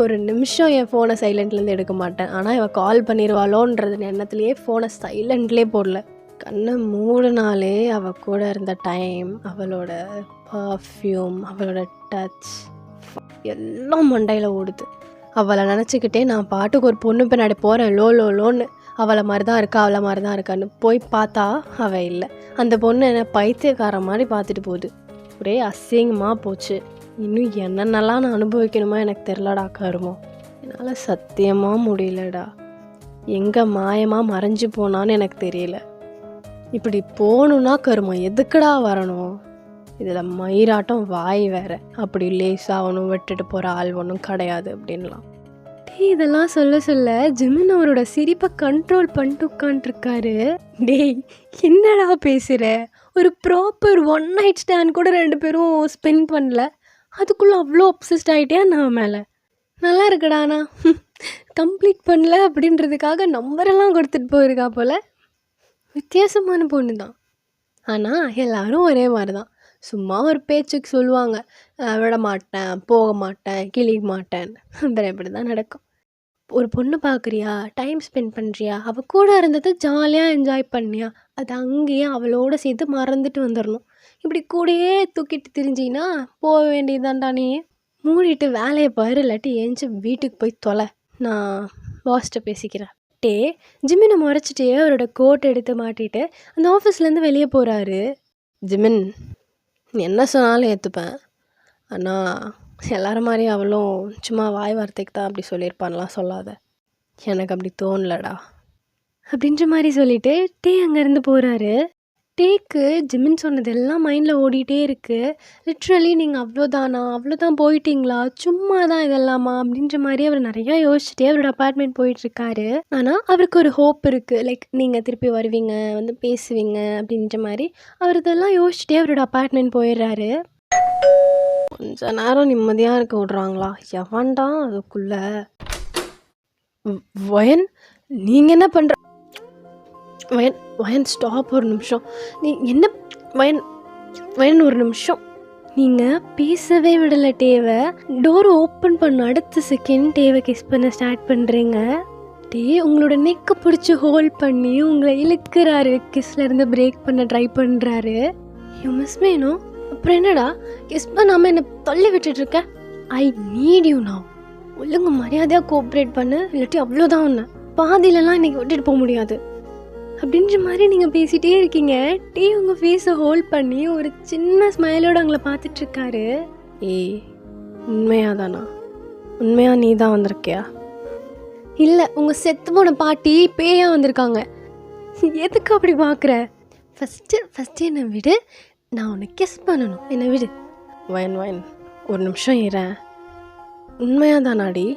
ஒரு நிமிஷம் என் ஃபோனை சைலண்ட்லேருந்து எடுக்க மாட்டேன். ஆனால் இவள் கால் பண்ணிடுவாளோன்றது எண்ணத்துலேயே ஃபோனை சைலண்ட்லேயே போடல. கண்ணை மூடினாலே அவள் கூட இருந்த டைம், அவளோட பர்ஃப்யூம், அவளோட டச் எல்லாம் மண்டையில் ஓடுது. அவளை நினச்சிக்கிட்டே நான் பாட்டுக்கு ஒரு பொண்ணு பின்னாடி போகிறேன் லோன்னு. அவளை மாதிரி தான் இருக்கான்னு போய் பார்த்தா அவள் இல்லை. அந்த பொண்ணு என்னை பைத்தியக்கார மாதிரி பார்த்துட்டு போகுது. ஒரே அசிங்கமாக போச்சு. இன்னும் என்னென்னலாம் நான் அனுபவிக்கணுமா எனக்கு தெரிலடா கருமோ. என்னால் சத்தியமாக முடியலடா. எங்கே மாயமாக மறைஞ்சு போனான்னு எனக்கு தெரியல. இப்படி போகணுன்னா கருமம் எதுக்குடா வரணும்? இதில் மயிராட்டம் வாய் வேறு. அப்படி லேசாக ஒன்றும் விட்டுட்டு போகிற ஆள் ஒன்றும் கிடையாது அப்படின்லாம். இதெல்லாம் சொல்ல ஜிமின் அவரோட சிரிப்பை கண்ட்ரோல் பண்ணிட்டு உட்காண்ட்ருக்காரு. டேய் என்னடா பேசுகிற? ஒரு ப்ராப்பர் 1 நைட் ஸ்டாண்ட் கூட 2 பேரும் ஸ்பெண்ட் பண்ணல, அதுக்குள்ளே அவ்வளோ அப்சஸ்ட் ஆகிட்டே நான் மேலே. நல்லா இருக்குடா. நான் கம்ப்ளீட் பண்ணல அப்படின்றதுக்காக நம்பரெல்லாம் கொடுத்துட்டு போயிருக்கா போல். வித்தியாசமான பொண்ணு தான். ஆனால் எல்லோரும் ஒரே மாதிரி தான். சும்மா ஒரு பேச்சுக்கு சொல்லுவாங்க, விட மாட்டேன், போக மாட்டேன், கிழிக்க மாட்டேன். அப்புறம் இப்படி தான் நடக்கும். ஒரு பொண்ணு பார்க்குறியா, டைம் ஸ்பெண்ட் பண்ணுறியா, அவள் கூட இருந்தது ஜாலியாக என்ஜாய் பண்ணியா, அது அங்கேயே அவளோட சேர்த்து மறந்துட்டு வந்துடணும். இப்படி கூடயே தூக்கிட்டு திரிஞ்சின்னா போக வேண்டியதான்டா. நீ மூடிட்டு வேலையை பாரு, இல்லாட்டி ஏஞ்சி வீட்டுக்கு போய் தொலை. நான் பாஸ்ட்டை பேசிக்கிறேன். ஜிமினை முறைச்சிட்டே அவரோட கோட் எடுத்து மாட்டிட்டு அந்த ஆஃபீஸ்லேருந்து வெளியே போகிறாரு. ஜிமின், என்ன சொன்னாலும் ஏற்றுப்பேன், ஆனால் எல்லாரும் மாதிரி அவளும் சும்மா வாய் வார்த்தைக்கு தான் அப்படி சொல்லியிருப்பான்லாம் சொல்லாத. எனக்கு அப்படி தோணலடா அப்படின்ற மாதிரி சொல்லிவிட்டு அங்கேருந்து போகிறாரு. டேக்கு ஜிமின் சொன்னதெல்லாம் மைண்டில் ஓடிட்டே இருக்குது. லிட்ரலி நீங்கள் அவ்வளோதான் போயிட்டீங்களா, சும்மா தான் இதெல்லாமா அப்படின்ற மாதிரி அவர் நிறையா யோசிச்சுட்டே அவரோட அப்பார்ட்மெண்ட் போயிட்டுருக்காரு. ஆனால் அவருக்கு ஒரு ஹோப் இருக்குது. லைக் நீங்கள் திருப்பி வருவீங்க, வந்து பேசுவீங்க அப்படின்ற மாதிரி அவர் இதெல்லாம் யோசிச்சுட்டே அவரோட அப்பார்ட்மெண்ட் போயிடுறாரு. கொஞ்ச நேரம் நிம்மதியாக இருக்க விட்றாங்களா? எவன்டா அதுக்குள்ளே? வயன், நீங்கள் என்ன பண்ணுற? வயன் ஸ்டாப், ஒரு நிமிஷம். நீ என்ன வயன் ஒரு நிமிஷம். நீங்கள் பேசவே விடலை டேவை. டோர் ஓப்பன் பண்ண அடுத்த செகண்ட் டேவை கிஸ் பண்ண ஸ்டார்ட் பண்ணுறீங்க. உங்களோட நெக்கை பிடிச்சி ஹோல்ட் பண்ணி உங்களை இழுக்கிறாரு. கிஸ்லேருந்து பிரேக் பண்ண ட்ரை பண்ணுறாரு. You miss me no? அப்புறம் என்னடா கிஸ் பண்ணாமல் என்னை தள்ளி விட்டுட்ருக்க? I need you now. ஒழுங்கு மரியாதையாக கோஆப்ரேட் பண்ணு, இல்லாட்டி அவ்வளோதான். ஒன்று பாதியிலலாம் இன்றைக்கி விட்டுட்டு போக முடியாது அப்படின்ற மாதிரி நீங்கள் பேசிகிட்டே இருக்கீங்க. உங்கள் ஃபேஸை ஹோல்ட் பண்ணி ஒரு சின்ன ஸ்மைலோடு அவங்கள பார்த்துட்ருக்காரு. உண்மையாக நீ தான் வந்திருக்கியா? இல்லை, உங்கள் செத்து போன பாட்டி பேயாக வந்திருக்காங்க. எதுக்கு அப்படி பார்க்குற? ஃபஸ்ட்டு என்னை விடு, நான் உன்னை கிஸ் பண்ணணும், என்னை விடு. வயன் ஒரு நிமிஷம் ஏறேன். உண்மையாக தானாடி?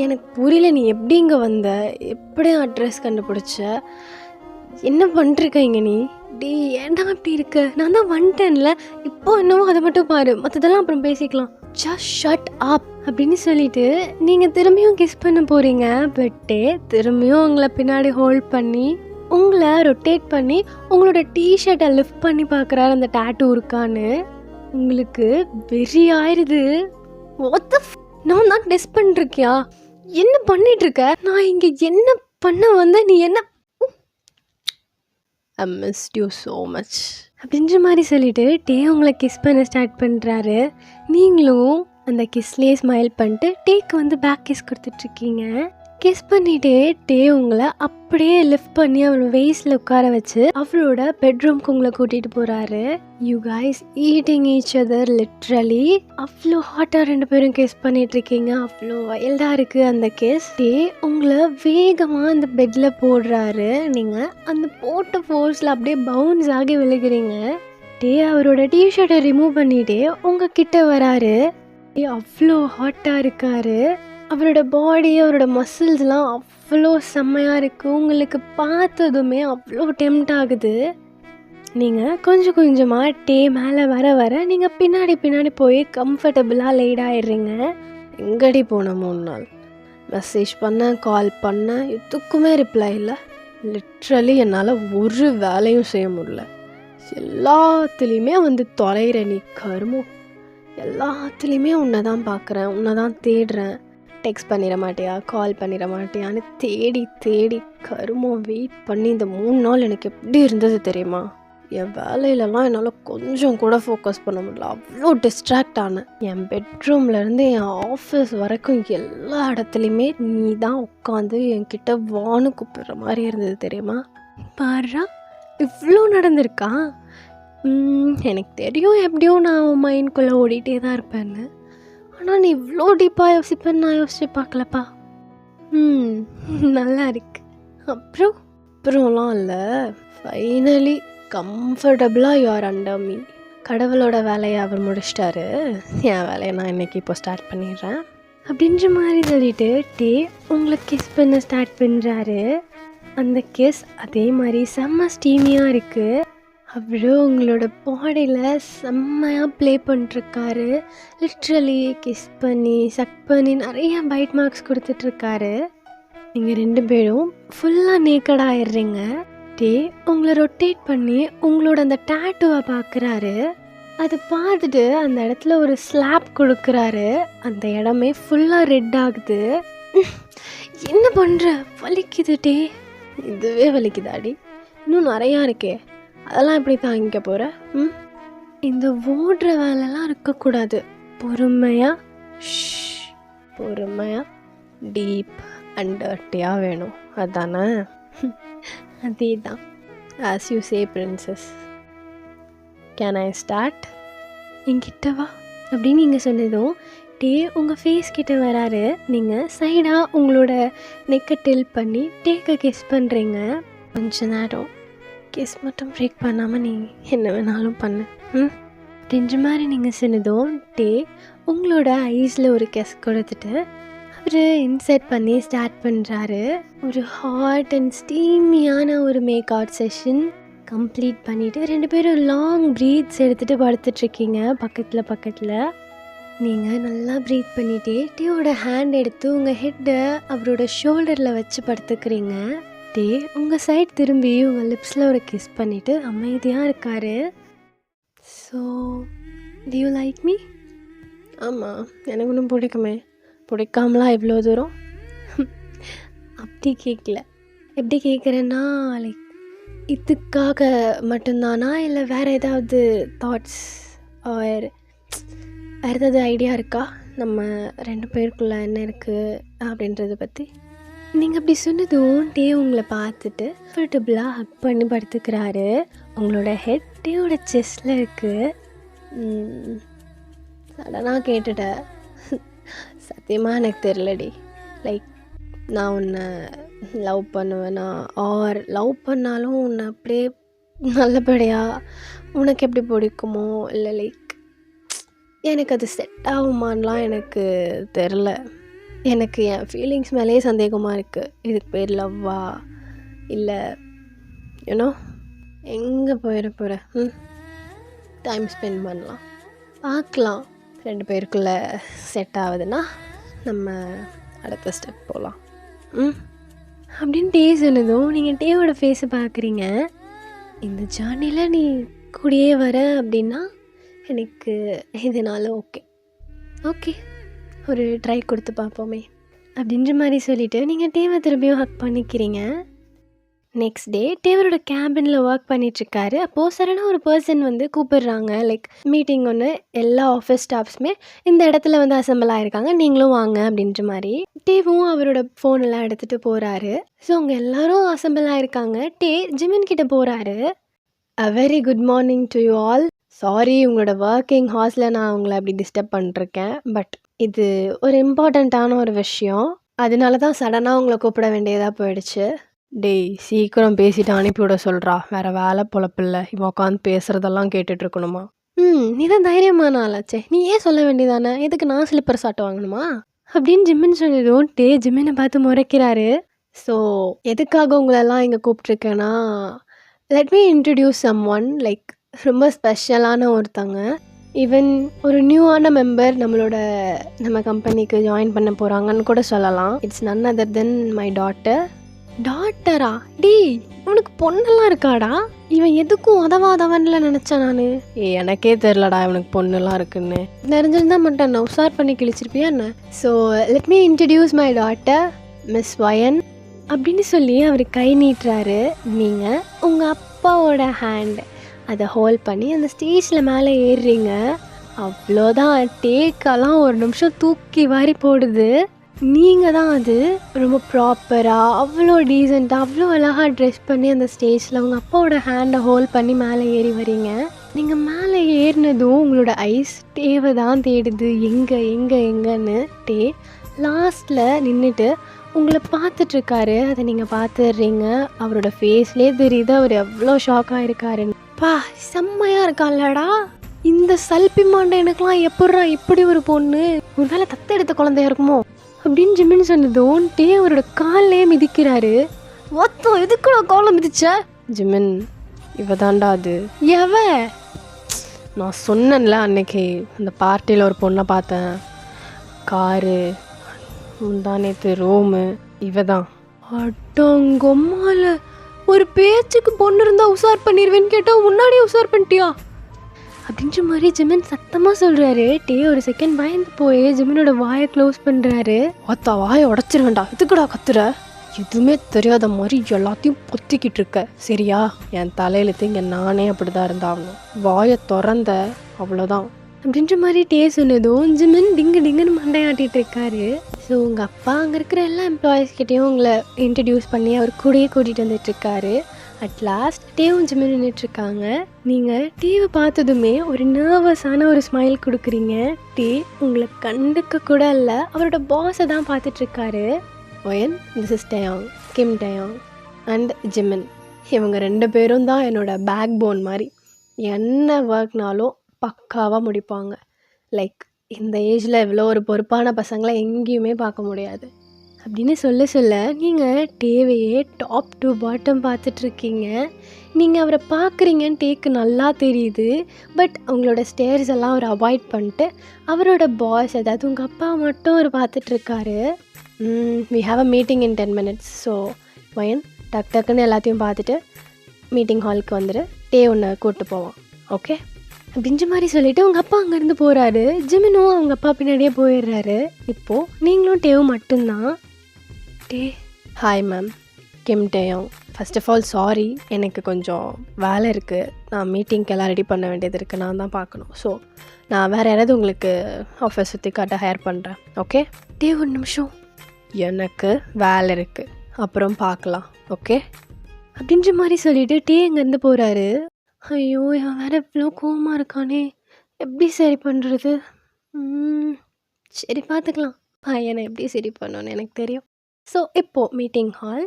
எனக்கு புரியல, நீ எப்படி இங்கே வந்த, எப்படி அட்ரஸ் கண்டுபிடிச்ச, என்ன பண்ணிருக்க இங்கே நீ? ஏன்டா அப்படி இருக்க? நான் தான் வந்துட்டேன்ல, இப்போ என்னவோ அதை மட்டும் பாரு, மற்றதெல்லாம் அப்புறம் பேசிக்கலாம். ஜஸ்ட் ஷட் அப் அப்படின்னு சொல்லிட்டு நீங்கள் திரும்பியும் கிஸ் பண்ண போகிறீங்க. பட்டே திரும்பியும் உங்களை பின்னாடி ஹோல்ட் பண்ணி உங்களை ரொட்டேட் பண்ணி உங்களோட டிஷர்ட்டை லிஃப்ட் பண்ணி பார்க்குறாரு அந்த டேட்டூ இருக்கான்னு. உங்களுக்கு வெறி ஆயிடுது. நான் தான் டெஸ்ட் பண்ணிருக்கியா? என்ன பண்ணிட்டு இருக்க? நான் இங்கே என்ன பண்ண வந்த? நீ என்ன? I missed you so much அப்படின்ற மாதிரி சொல்லிட்டு உங்களை கிஸ் பண்ண ஸ்டார்ட் பண்ணுறாரு. நீங்களும் அந்த கிஸ்லேயே ஸ்மைல் பண்ணிட்டு டேக்கு வந்து பேக் கிஸ் கொடுத்துட்ருக்கீங்க. கிஸ் பண்ணிட்டே உங்களை அப்படியே லிஃப்ட் பண்ணி அவளோட வெயிஸ்ல உட்கார வச்சு அவளோட பெட்ரூம்க்கு உங்களை கூட்டிட்டு போறாரு. You guys eating each other literally. அவ்வளோ ஹாட்டாக 2 பேரும் கிஸ் பண்ணிட்டு இருக்கீங்க. அவ்வளோ வைல்டாக இருக்குது அந்த கிஸ். உங்களை வேகமாக அந்த பெட்டில் போடுறாரு. நீங்கள் அந்த போட்ட ஃபோர்ஸில் அப்படியே பவுன்ஸ் ஆகி விழுகிறீங்க. அவரோட டிஷர்ட்டை ரிமூவ் பண்ணிட்டே உங்ககிட்ட வராரு. அவ்வளோ ஹாட்டாக இருக்காரு. அவரோட பாடி, அவரோட மசில்ஸ்லாம் அவ்வளோ செம்மையாக இருக்குது. உங்களுக்கு பார்த்ததுமே அவ்வளோ டெம்ட் ஆகுது. நீங்கள் கொஞ்சம் கொஞ்சமாக டே மேலே வர வர நீங்கள் பின்னாடி பின்னாடி போய் கம்ஃபர்டபுளாக லேட் ஆயிடுறீங்க. எங்கடி போன 3 நாள்? மெசேஜ் பண்ணேன், கால் பண்ணேன், எதுக்குமே ரிப்ளை இல்லை. லிட்ரலி என்னால் ஒரு வேலையும் செய்ய முடியல. எல்லாத்துலேயுமே வந்து தொலைகிற நீ கருமம். எல்லாத்துலேயுமே உன்னை தான் பார்க்குறேன், உன்னை தான் தேடுறேன். டெக்ஸ்ட் பண்ணிட மாட்டியா, கால் பண்ணிட மாட்டியான்னு தேடி தேடி கருமம் வெயிட் பண்ணி இந்த 3 நாள் எனக்கு எப்படி இருந்தது தெரியுமா? என் வேலையிலலாம் என்னால் கொஞ்சம் கூட ஃபோக்கஸ் பண்ண முடியல. அவ்வளோ டிஸ்ட்ராக்ட் ஆனேன். என் பெட்ரூம்லேருந்து என் ஆஃபீஸ் வரைக்கும் எல்லா இடத்துலையுமே நீ தான் உட்காந்து என்கிட்ட வான்னு கூப்பிடுற மாதிரி இருந்தது தெரியுமா? பாருடா, இவ்வளோ நடந்திருக்கா? எனக்கு தெரியும் எப்படியோ நான் உன் மைண்ட்குள்ளே ஓடிட்டே தான் இருப்பேன்னு. ஆனால் நீ இவ்வளோ டீப்பாக யோசிப்பேன்னு நான் யோசிச்சு பார்க்கலப்பா. நல்லா இருக்கு. அப்புறம்லாம் இல்லை, ஃபைனலி கம்ஃபர்டபுளாக யூ ஆர் அண்டர் மீ. கடவுளோட வேலையை அவர் முடிச்சிட்டாரு, என் வேலையை நான் இன்றைக்கி இப்போ ஸ்டார்ட் பண்ணிடுறேன் அப்படின்ற மாதிரி சொல்லிட்டு டே உங்களை கிஸ் பண்ண ஸ்டார்ட் பண்ணுறாரு. அந்த கிஸ் அதே மாதிரி செம்ம ஸ்டீமியாக இருக்குது. அவ்வளோ உங்களோட பாடியில் செம்மையாக ப்ளே பண்ணிட்டுருக்காரு. லிட்ரலி கிஸ் பண்ணி சக் பண்ணி நிறைய பைட் மார்க்ஸ் கொடுத்துட்ருக்காரு. நீங்கள் 2 பேரும் ஃபுல்லாக நேக்கடாக ஆயிடுறீங்க. டே உங்களை ரொட்டேட் பண்ணி உங்களோட அந்த டேட்டுவை பார்க்குறாரு. அது பார்த்துட்டு அந்த இடத்துல ஒரு ஸ்லாப் கொடுக்குறாரு. அந்த இடமே ஃபுல்லாக ரெட் ஆகுது. என்ன பண்ணுற? வலிக்குது டே. இதுவே வலிக்குதாடி? இன்னும் நிறையா இருக்கே, அதெல்லாம் எப்படி தாங்கிக்க போகிற? இந்த ஓடுற வேலைலாம் இருக்கக்கூடாது. பொறுமையாக டீப் அண்ட் டர்ட்டியாக வேணும், அதானே? அதே தான். As you say princess. Can I start? என்கிட்ட வா அப்படின்னு நீங்கள் சொன்னதும் டே உங்கள் ஃபேஸ் கிட்ட வராரு. நீங்கள் சைடாக உங்களோட நெக்கை டில்ட் பண்ணி டேக்கை கிஸ் பண்ணுறீங்க. கொஞ்ச நேரம் கிஸ் மட்டும் பிரேக் பண்ணாமல் நீ என்ன வேணாலும் பண்ணு அப்படின்ற மாதிரி நீங்கள் சொன்னதும் டே உங்களோட ஐஸில் ஒரு கிஸ் கொடுத்துட்டு அவர் இன்செர்ட் பண்ணி ஸ்டார்ட் பண்ணுறாரு. ஒரு ஹாட் அண்ட் ஸ்டீமியான ஒரு மேக் அவுட் செஷன் கம்ப்ளீட் பண்ணிவிட்டு 2 பேரும் லாங் ப்ரீத்ஸ் எடுத்துகிட்டு படுத்துட்ருக்கீங்க பக்கத்தில். நீங்கள் நல்லா ப்ரீத் பண்ணிவிட்டு டேயோட ஹேண்ட் எடுத்து உங்கள் ஹெட்டை அவரோட ஷோல்டரில் வச்சு படுத்துக்கிறீங்க. டே உங்கள் சைட் திரும்பி உங்கள் லிப்ஸில் ஒரு கிஸ் பண்ணிவிட்டு அமைதியாக இருக்கார். So to you like me? ஆமாம், எனக்கு ஒன்றும் பிடிக்காமலாம் இவ்வளோ தூரம் அப்படி கேட்கல. எப்படி கேட்குறேன்னா, லைக் இதுக்காக மட்டும்தானா, இல்லை வேறு ஏதாவது தாட்ஸ் ஆர் வேறு ஏதாவது ஐடியா இருக்கா நம்ம 2 பேருக்குள்ளே என்ன இருக்குது அப்படின்றத பற்றி? நீங்கள் அப்படி சொன்னதும் டே உங்களை பார்த்துட்டு கம்ஃபர்டபுளாக ஹக் பண்ணி படுத்துக்கிறாரு. உங்களோட ஹெட் டேயோட செஸ்டில் இருக்குது. சடனாக கேட்டுட்டேன். சத்தியமாக எனக்கு தெரிலடி. லைக் நான் உன்னை லவ் பண்ணுவேனா, ஆர் லவ் பண்ணாலும் உன்னை அப்படியே நல்லபடியாக உனக்கு எப்படி பிடிக்குமோ, இல்லை லைக் எனக்கு அது செட் ஆகுமான்லாம் எனக்கு தெரில. எனக்கு என் ஃபீலிங்ஸ் மேலேயே சந்தேகமாக இருக்குது. இதுக்கு பேர் லவ்வா, இல்லை யூனோ எங்கே போயிட போகிற? டைம் ஸ்பெண்ட் பண்ணலாம், பார்க்கலாம். 2 பேருக்குள்ளே செட் ஆகுதுன்னா நம்ம அடுத்த ஸ்டெப் போகலாம் அப்படின்னு டே சொன்னதும் நீங்கள் டேயோட ஃபேஸை பார்க்குறீங்க. இந்த ஜேர்னியில் நீ கூடயே வர அப்படின்னா எனக்கு இதனால ஓகே ஒரு ட்ரை கொடுத்து பார்ப்போமே அப்படின்ற மாதிரி சொல்லிவிட்டு நீங்கள் டேவை திரும்பியும் ஹக் பண்ணிக்கிறீங்க. நெக்ஸ்ட் டே டேவரோட கேபினில் ஒர்க் பண்ணிகிட்ருக்காரு. அப்போது சடனாக ஒரு பர்சன் வந்து கூப்பிடுறாங்க. லைக் மீட்டிங் ஒன்று, எல்லா ஆஃபீஸ் ஸ்டாஃப்ஸுமே இந்த இடத்துல வந்து அசம்பிள் ஆகிருக்காங்க, நீங்களும் வாங்க அப்படின்ற மாதிரி. டேவும் அவரோட ஃபோனெல்லாம் எடுத்துகிட்டு போகிறாரு. ஸோ அவங்க எல்லோரும் அசம்பிள் ஆகிருக்காங்க. டே ஜிமின் கிட்டே போகிறாரு. A very good morning to you all. Sorry, உங்களோட ஒர்க்கிங் ஹார்ஸில் நான் உங்களை அப்படி டிஸ்டர்ப் பண்ணிருக்கேன். பட் இது ஒரு இம்பார்ட்டண்ட்டான ஒரு விஷயம், அதனால தான் சடனாக உங்களை கூப்பிட வேண்டியதாக போயிடுச்சு. டேய், சீக்கிரம் பேசிட்டு அனுப்பிவிட சொல்கிறா, வேறு வேலை பொழப்பில்லை. இவன் உட்காந்து பேசுகிறதெல்லாம் கேட்டுட்ருக்கணுமா? நீ தான் தைரியமான ஆளாச்சே, நீ ஏன் சொல்ல வேண்டியதானே, எதுக்கு நான் ஸ்லிப்பர் சாப்பிட்டு வாங்கணுமா அப்படின்னு ஜிம்மின் சொன்னதும் ஜிம்மினை பார்த்து முறைக்கிறாரு. ஸோ எதுக்காக உங்களெல்லாம் இங்கே கூப்பிட்ருக்கேன்னா, let me introduce someone, like ரொம்ப ஸ்பெஷலான ஒருத்தங்க. ஈவன் ஒரு நியூவான மெம்பர் நம்ம கம்பெனிக்கு ஜாயின் பண்ண போகிறாங்கன்னு கூட சொல்லலாம். It's none other than my daughter. டாட்டரா? டீ, உனக்கு பொண்ணெல்லாம் இருக்காடா? இவன் எதுக்கும் உதவாதவன்ல நினச்சேன் நான். எனக்கே தெரிலடா இவனுக்கு பொண்ணுலாம் இருக்குன்னு. தெரிஞ்சிருந்தா மட்டும் என்ன உஷார் பண்ணி கிழிச்சிருப்பியா என்ன? So let me introduce my daughter miss வயன் அப்படின்னு சொல்லி அவர் கை நீட்டுறாரு. நீங்கள் உங்கள் அப்பாவோட ஹேண்ட் அதை ஹோல்ட் பண்ணி அந்த ஸ்டேஜில் மேலே ஏறுறீங்க. அவ்வளோதான், டேக்கெல்லாம் ஒரு நிமிஷம் தூக்கி வாரி போடுது. நீங்கள் தான் அது ரொம்ப ப்ராப்பராக, அவ்வளோ டீசெண்டாக, அவ்வளோ அழகாக ட்ரெஸ் பண்ணி அந்த ஸ்டேஜில் உங்கள் அப்பாவோட ஹேண்டை ஹோல்ட் பண்ணி மேலே ஏறி வரீங்க. நீங்கள் மேலே ஏறினதும் உங்களோட ஐஸ் டேவை தான் தேடுது, எங்கன்னு. லாஸ்ட்டில் நின்றுட்டு உங்களை பார்த்துட்ருக்காரு. அதை நீங்கள் பார்த்துடுறீங்க. அவரோட ஃபேஸ்லேயே தெரியுது அவர் எவ்வளோ ஷாக்காக இருக்காருன்னு. பா, செம்மையாக இருக்கான்லடா இந்த சல்பி மாண்டை, எனக்குலாம் எப்பட்றா இப்படி ஒரு பொண்ணு, ஒரு வேளை தத்தெடுத்த குழந்தையா இருக்குமோ அப்படின்னு ஜிம்மின்னு சொன்னதும் அவரோட காலிலே மிதிக்கிறாரு. மொத்தம் எதுக்குடா காலை மிதிச்ச? ஜிம்மின், இவ தாண்டா அது. எவ? நான் சொன்னேன்ல அன்னைக்கு அந்த பார்ட்டியில் ஒரு பொண்ணை பார்த்தேன், காரு முந்தானேத்து ரோமு, இவ தான். அட்டங்கம்மால, ஒரு பேச்சுக்கு பொண்ணு இருந்தால் உஷார் பண்ணிடுவேன்னு கேட்டால் முன்னாடியே உஷார் பண்ணிட்டியா அப்படின்ற மாதிரி ஜிமின் சத்தமாக சொல்கிறாரு. ஒரு செகண்ட் பயந்து போய் ஜிமினோட வாயை க்ளோஸ் பண்ணுறாரு. ஒத்தா வாயை உடச்சிருவேண்டா, இதுக்குடா கத்துற? எதுவுமே தெரியாத மாதிரி எல்லாத்தையும் பொத்திக்கிட்டு இருக்க, சரியா? என் தலையிலுத்து இங்கே நானே அப்படி தான் இருந்தாகணும். வாயை திறந்த அவ்வளோதான் அப்படின்ற மாதிரி சொன்னதும் ஜிமின் டிங்குன்னு மண்டையாட்டிகிட்டு இருக்காரு. ஸோ உங்கள் அப்பா அங்கே இருக்கிற எல்லா எம்ப்ளாயீஸ்கிட்டையும் உங்களை இன்ட்ரடியூஸ் பண்ணி அவர் கூடயே கூட்டிகிட்டு வந்துட்டுருக்காரு. அட் லாஸ்ட் ஜிமின் நின்றுட்டுருக்காங்க. நீங்கள் டிவி பார்த்ததுமே ஒரு நர்வஸான ஒரு ஸ்மைல் கொடுக்குறீங்க. உங்களை கண்டுக்க கூட இல்லை, அவரோட பாஸை தான் பார்த்துட்ருக்காரு. ஒயன், திஸ் இஸ் டயாங், கிம் டயாங் அண்ட் ஜிமின். இவங்க 2 பேரும் தான் என்னோட பேக் போன் மாதிரி. என்ன ஒர்க்னாலும் பக்காவாக முடிப்பாங்க. லைக் இந்த ஏஜில் இவ்வளோ ஒரு பொறுப்பான பசங்களை எங்கேயுமே பார்க்க முடியாது அப்படின்னு சொல்ல நீங்கள் டேவையே டாப் டு பாட்டம் பார்த்துட்ருக்கீங்க. நீங்கள் அவரை பார்க்குறீங்கன்னு நல்லா தெரியுது. பட் உங்களோட ஸ்டேர்ஸ் எல்லாம் அவர் அவாய்ட் பண்ணிட்டு அவரோட பாஸ், அதாவது உங்கள் அப்பா மட்டும் அவர் பார்த்துட்ருக்காரு. We have a meeting in 10 minutes. So வயன், டக்குன்னு எல்லாத்தையும் பார்த்துட்டு மீட்டிங் ஹாலுக்கு வந்துடு, ஒன்று கூப்பிட்டு போவான், ஓகே அப்படின்ற மாதிரி சொல்லிவிட்டு உங்கள் அப்பா அங்கேருந்து போகிறாரு. ஜிமினும் அவங்க அப்பா பின்னாடியே போயிடுறாரு. இப்போது நீங்களும் மட்டும்தான். ஹாய் மேம், கிம் டேயோங். ஃபர்ஸ்ட் ஆஃப் ஆல் சாரி, எனக்கு கொஞ்சம் வேலை இருக்குது, நான் மீட்டிங்க்கு எல்லாம் ரெடி பண்ண வேண்டியது இருக்குது, நான் தான் பார்க்கணும். ஸோ நான் வேறு யாராவது உங்களுக்கு ஆஃபீஸ் சுற்றி காட்ட ஹையர் பண்ணுறேன், ஓகே? ஒரு நிமிஷம், எனக்கு வேலை இருக்குது, அப்புறம் பார்க்கலாம், ஓகே அப்படின்ற மாதிரி சொல்லிவிட்டு இங்கேருந்து போகிறாரு. ஐயோ, என் வேறு இவ்வளோ கோவமாக இருக்கானே, எப்படி சரி பண்ணுறது? சரி பார்த்துக்கலாம், பையனை எப்படி சரி பண்ணணும்னு எனக்கு தெரியும். ஸோ இப்போது மீட்டிங் ஹால்,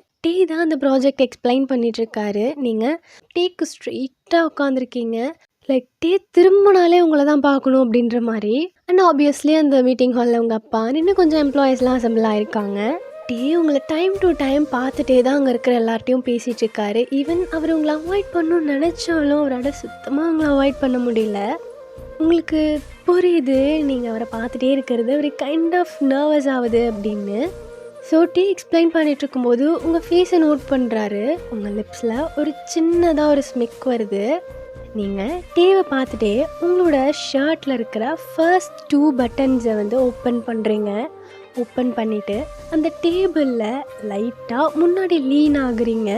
தான் அந்த ப்ராஜெக்ட் எக்ஸ்பிளைன் பண்ணிகிட்ருக்காரு. நீங்கள் டீக்கு ஸ்ட்ரெயிட்டாக உட்காந்துருக்கீங்க. லைக் திரும்பினாலே உங்களை தான் பார்க்கணும் அப்படின்ற மாதிரி. அண்ட் ஆப்வியஸ்லி அந்த மீட்டிங் ஹாலில் உங்கள் அப்பா இன்னும் கொஞ்சம் எம்ப்ளாயீஸ்லாம் அசம்பிள் ஆகிருக்காங்க. உங்களை டைம் டு டைம் பார்த்துட்டே தான் அங்கே இருக்கிற எல்லார்ட்டையும் பேசிகிட்டு இருக்காரு. ஈவன் அவர் உங்களை அவாய்ட் பண்ணணும்னு நினச்சாலும் அவரோட சுத்தமாக உங்களை அவாய்ட் பண்ண முடியல. உங்களுக்கு புரியுது, நீங்கள் அவரை பார்த்துட்டே இருக்கிறது ஒரு கைண்ட் ஆஃப் நர்வஸ் ஆகுது அப்படின்னு. ஸோ எக்ஸ்பிளைன் பண்ணிகிட்டு இருக்கும்போது உங்கள் ஃபேஸை நோட் பண்ணுறாரு. உங்கள் லிப்ஸில் ஒரு சின்னதாக ஒரு ஸ்மிக் வருது. நீங்கள் டீவை பார்த்துட்டே உங்களோட ஷர்ட்டில் இருக்கிற ஃபர்ஸ்ட் 2 பட்டன்ஸை ஓப்பன் பண்ணுறீங்க. ஓப்பன் பண்ணிவிட்டு அந்த டேபிளில் லைட்டாக முன்னாடி லீன் ஆகுறீங்க.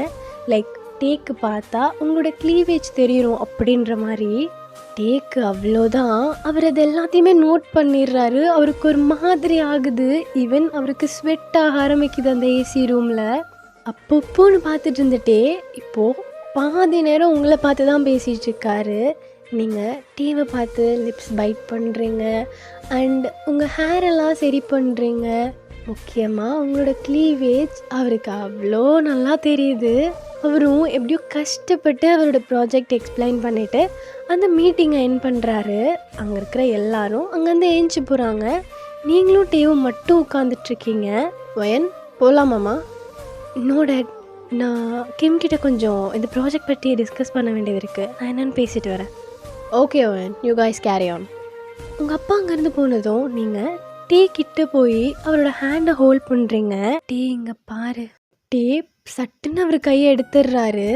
லைக் டேக்கு பார்த்தா உங்களோட க்ளீவேஜ் தெரியும் அப்படின்ற மாதிரி. டேக்கு அவ்வளோதான், அவர் அது எல்லாத்தையுமே நோட் பண்ணிடுறாரு. அவருக்கு ஒரு மாதிரி ஆகுது. ஈவன் அவருக்கு ஸ்வெட் ஆக ஆரம்பிக்குது அந்த ஏசி ரூமில். அப்பப்போன்னு பார்த்துட்டு இருந்துட்டே இப்போது பாதி நேரம் உங்களை பார்த்து தான் பேசிகிட்டு இருக்காரு. நீங்கள் டிவி பார்த்து லிப்ஸ் பைட் பண்ணுறீங்க அண்ட் உங்கள் ஹேரெல்லாம் சரி பண்ணுறீங்க. முக்கியமாக உங்களோட க்ளீவேஜ் அவருக்கு அவ்வளோ நல்லா தெரியுது. அவரும் எப்படியோ கஷ்டப்பட்டு அவரோட ப்ராஜெக்ட் எக்ஸ்பிளைன் பண்ணிவிட்டு அந்த மீட்டிங்கை எண்ட் பண்ணுறாரு. அங்கே இருக்கிற எல்லாரும் அங்கேருந்து ஏஞ்சி போகிறாங்க. நீங்களும் டேவும் மட்டும் உட்காந்துட்ருக்கீங்க. வயன் போகலாமாம்மா? நோ டேட், நான் கிம் கிட்ட கொஞ்சம் இந்த ப்ராஜெக்ட் பற்றி டிஸ்கஸ் பண்ண வேண்டியது இருக்குது. நான் என்னென்னு பேசிட்டு வரேன். ஓகே வயன், யூ கைஸ் கேரி ஆன். உங்கள் அப்பா அங்கேருந்து போனதும் நீங்கள் டே கிட்ட போய் அவரோட ஹேண்டை ஹோல்ட் பண்ணுறீங்க. டே இங்கே பாரு. டே சட்டுன்னு அவர் கையை எடுத்துடுறாரு.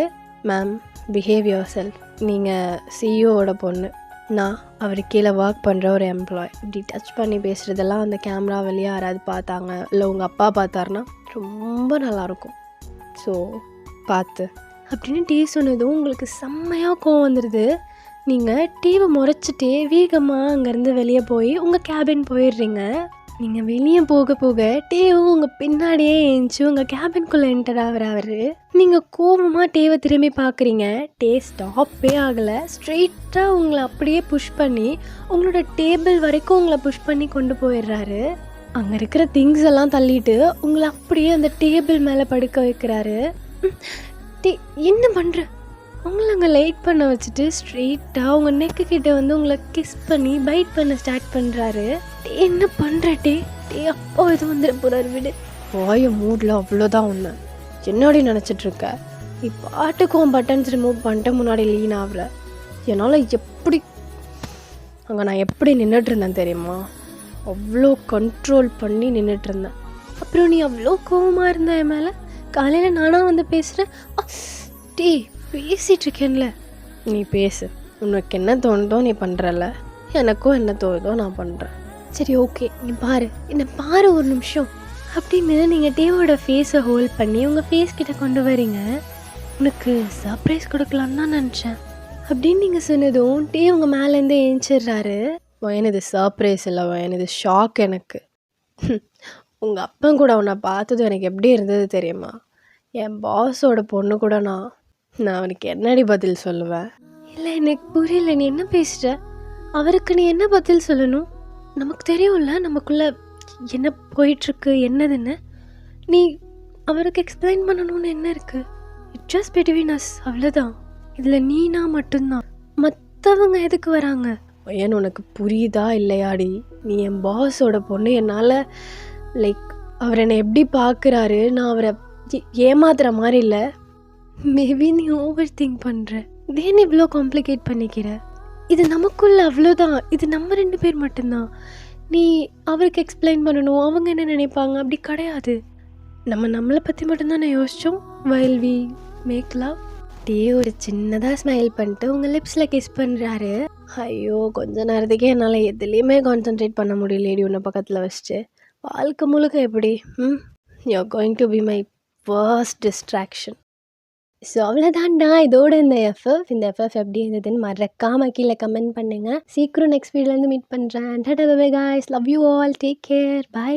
Ma'am, behave yourself. நீங்கள் சிஇஓவோட பொண்ணு, நான் அவர் கீழே ஒர்க் பண்ணுற ஒரு எம்ப்ளாய். இப்படி டச் பண்ணி பேசுகிறதெல்லாம் அந்த கேமரா வழியாக யாராவது பார்த்தாங்க, இல்லை உங்கள் அப்பா பார்த்தாருன்னா ரொம்ப நல்லாயிருக்கும். ஸோ பார்த்து அப்படின்னு டே சொன்னதும் உங்களுக்கு செம்மையாக கோவம் வந்துடுது. நீங்கள் டீவை முறைச்சிட்டே வேகமாக அங்கேருந்து வெளியே போய் உங்கள் கேபின் போயிடுறீங்க. நீங்கள் வெளியே போக போக டேவும் உங்கள் பின்னாடியே ஏஞ்சி உங்கள் கேபின்குள்ளே என்டர் ஆகிறாரு. நீங்கள் கோபமாக டேவை திரும்பி பார்க்குறீங்க. டே ஸ்டாப்பே ஆகலை. ஸ்ட்ரெயிட்டாக உங்களை அப்படியே புஷ் பண்ணி உங்களோட டேபிள் வரைக்கும் உங்களை புஷ் பண்ணி கொண்டு போயிடுறாரு. அங்கே இருக்கிற திங்ஸ் எல்லாம் தள்ளிட்டு உங்களை அப்படியே அந்த டேபிள் மேலே படுக்க வைக்கிறாரு. டே என்ன பண்ணுற? உங்களை அங்கே லைட் பண்ண வச்சுட்டு ஸ்ட்ரெயிட்டாக உங்கள் நெக்கு கிட்டே வந்து உங்களை கிஸ் பண்ணி பைட் பண்ண ஸ்டார்ட் பண்ணுறாரு. டே என்ன பண்ணுற? டே அப்பா எதுவும் வந்துட போகிறாரு, விடு. வாய மூடில் அவ்வளோதான் ஒன்று. என்னோட நினச்சிட்ருக்க? நீ பாட்டுக்கும் பட்டன்ஸ் ரிமூவ் பண்ணிட்டு முன்னாடி லீன் ஆகிற. என்னால் எப்படி அங்கே நான் எப்படி நின்றுட்டு இருந்தேன் தெரியுமா? அவ்வளோ கண்ட்ரோல் பண்ணி நின்றுட்டு இருந்தேன். அப்புறம் நீ அவ்வளோ கோவமாக இருந்த என் மேலே. காலையில் நானாக வந்து பேசுகிறேன். டே பேசிகிட்ருக்கேன்ல, நீ பேசு. உனக்கு என்ன தோணுதோ நீ பண்ணுறல, எனக்கும் என்ன தோணுதோ நான் பண்ணுறேன். சரி ஓகே, நீ பாரு, என்னை பாரு ஒரு நிமிஷம் அப்படின்னு நீங்கள் டேவோட ஃபேஸை ஹோல்ட் பண்ணி உங்கள் ஃபேஸ் கிட்ட கொண்டு வரீங்க. உனக்கு சர்ப்ரைஸ் கொடுக்கலான்னு தான் நினச்சேன் அப்படின்னு நீங்கள் சொன்னதும் டே உங்கள் மேலேருந்து ஏஞ்சிடுறாரு. வயன் இது சர்ப்ரைஸ் இல்லை வயன், இது ஷாக் எனக்கு. உங்கள் அப்பா கூட உன்னை பார்த்ததும் எனக்கு எப்படி இருந்தது தெரியுமா? என் பாஸோட பொண்ணு கூட நான் அவனுக்கு என்னடி பதில் சொல்லுவேன்? இல்லை எனக்கு புரியல, நீ என்ன பேசுகிற? அவருக்கு நீ என்ன பதில் சொல்லணும்? நமக்கு தெரியும்ல நமக்குள்ளே என்ன போயிட்டுருக்கு என்னதுன்னு. நீ அவருக்கு எக்ஸ்பிளைன் பண்ணணும்னு என்ன இருக்குது? இட் ஜஸ்ட் பிட்வீன் அஸ், அவ்வளோதான். இதில் நீனா மட்டும்தான், மற்றவங்க எதுக்கு வராங்க? ஏன் உனக்கு புரியுதா இல்லையாடி? நீ என் பாஸோட பொண்ணு. என்னால் லைக் அவர் என்னை எப்படி பார்க்குறாரு, நான் அவரை ஏமாத்துற மாதிரி இல்லை. மேபி நீ ஓவர் திங்க் பண்ணுற. தேன் இவ்வளோ காம்ப்ளிகேட் பண்ணிக்கிற. இது நமக்குள்ள அவ்வளோதான். இது நம்ம 2 பேர் மட்டும்தான். நீ அவருக்கு எக்ஸ்பிளைன் பண்ணணும், அவங்க என்ன நினைப்பாங்க, அப்படி கிடையாது. நம்மளை பற்றி மட்டும்தான் யோசித்தோம். While we make love. டே ஒரு சின்னதாக ஸ்மைல் பண்ணிட்டு உங்கள் லிப்ஸில் கிஸ் பண்ணுறாரு. ஐயோ, கொஞ்ச நேரத்துக்கே என்னால் எதுலேயுமே கான்சென்ட்ரேட் பண்ண முடியலேடி உன்னை பக்கத்தில் வச்சுட்டு. வாழ்க்கை முழுக்க எப்படி? You are going to be my first distraction. So அவ்வளோதான்டா இதோட இந்த எஃப்எஃப் எப்படி இருந்ததுன்னு மறக்காமல் கீழே கமெண்ட் பண்ணுங்கள். சீக்கிரம் நெக்ஸ்ட் வீடியோலேருந்து மீட் பண்ணுறேன். டாடா bye bye guys, love you all, take care, by.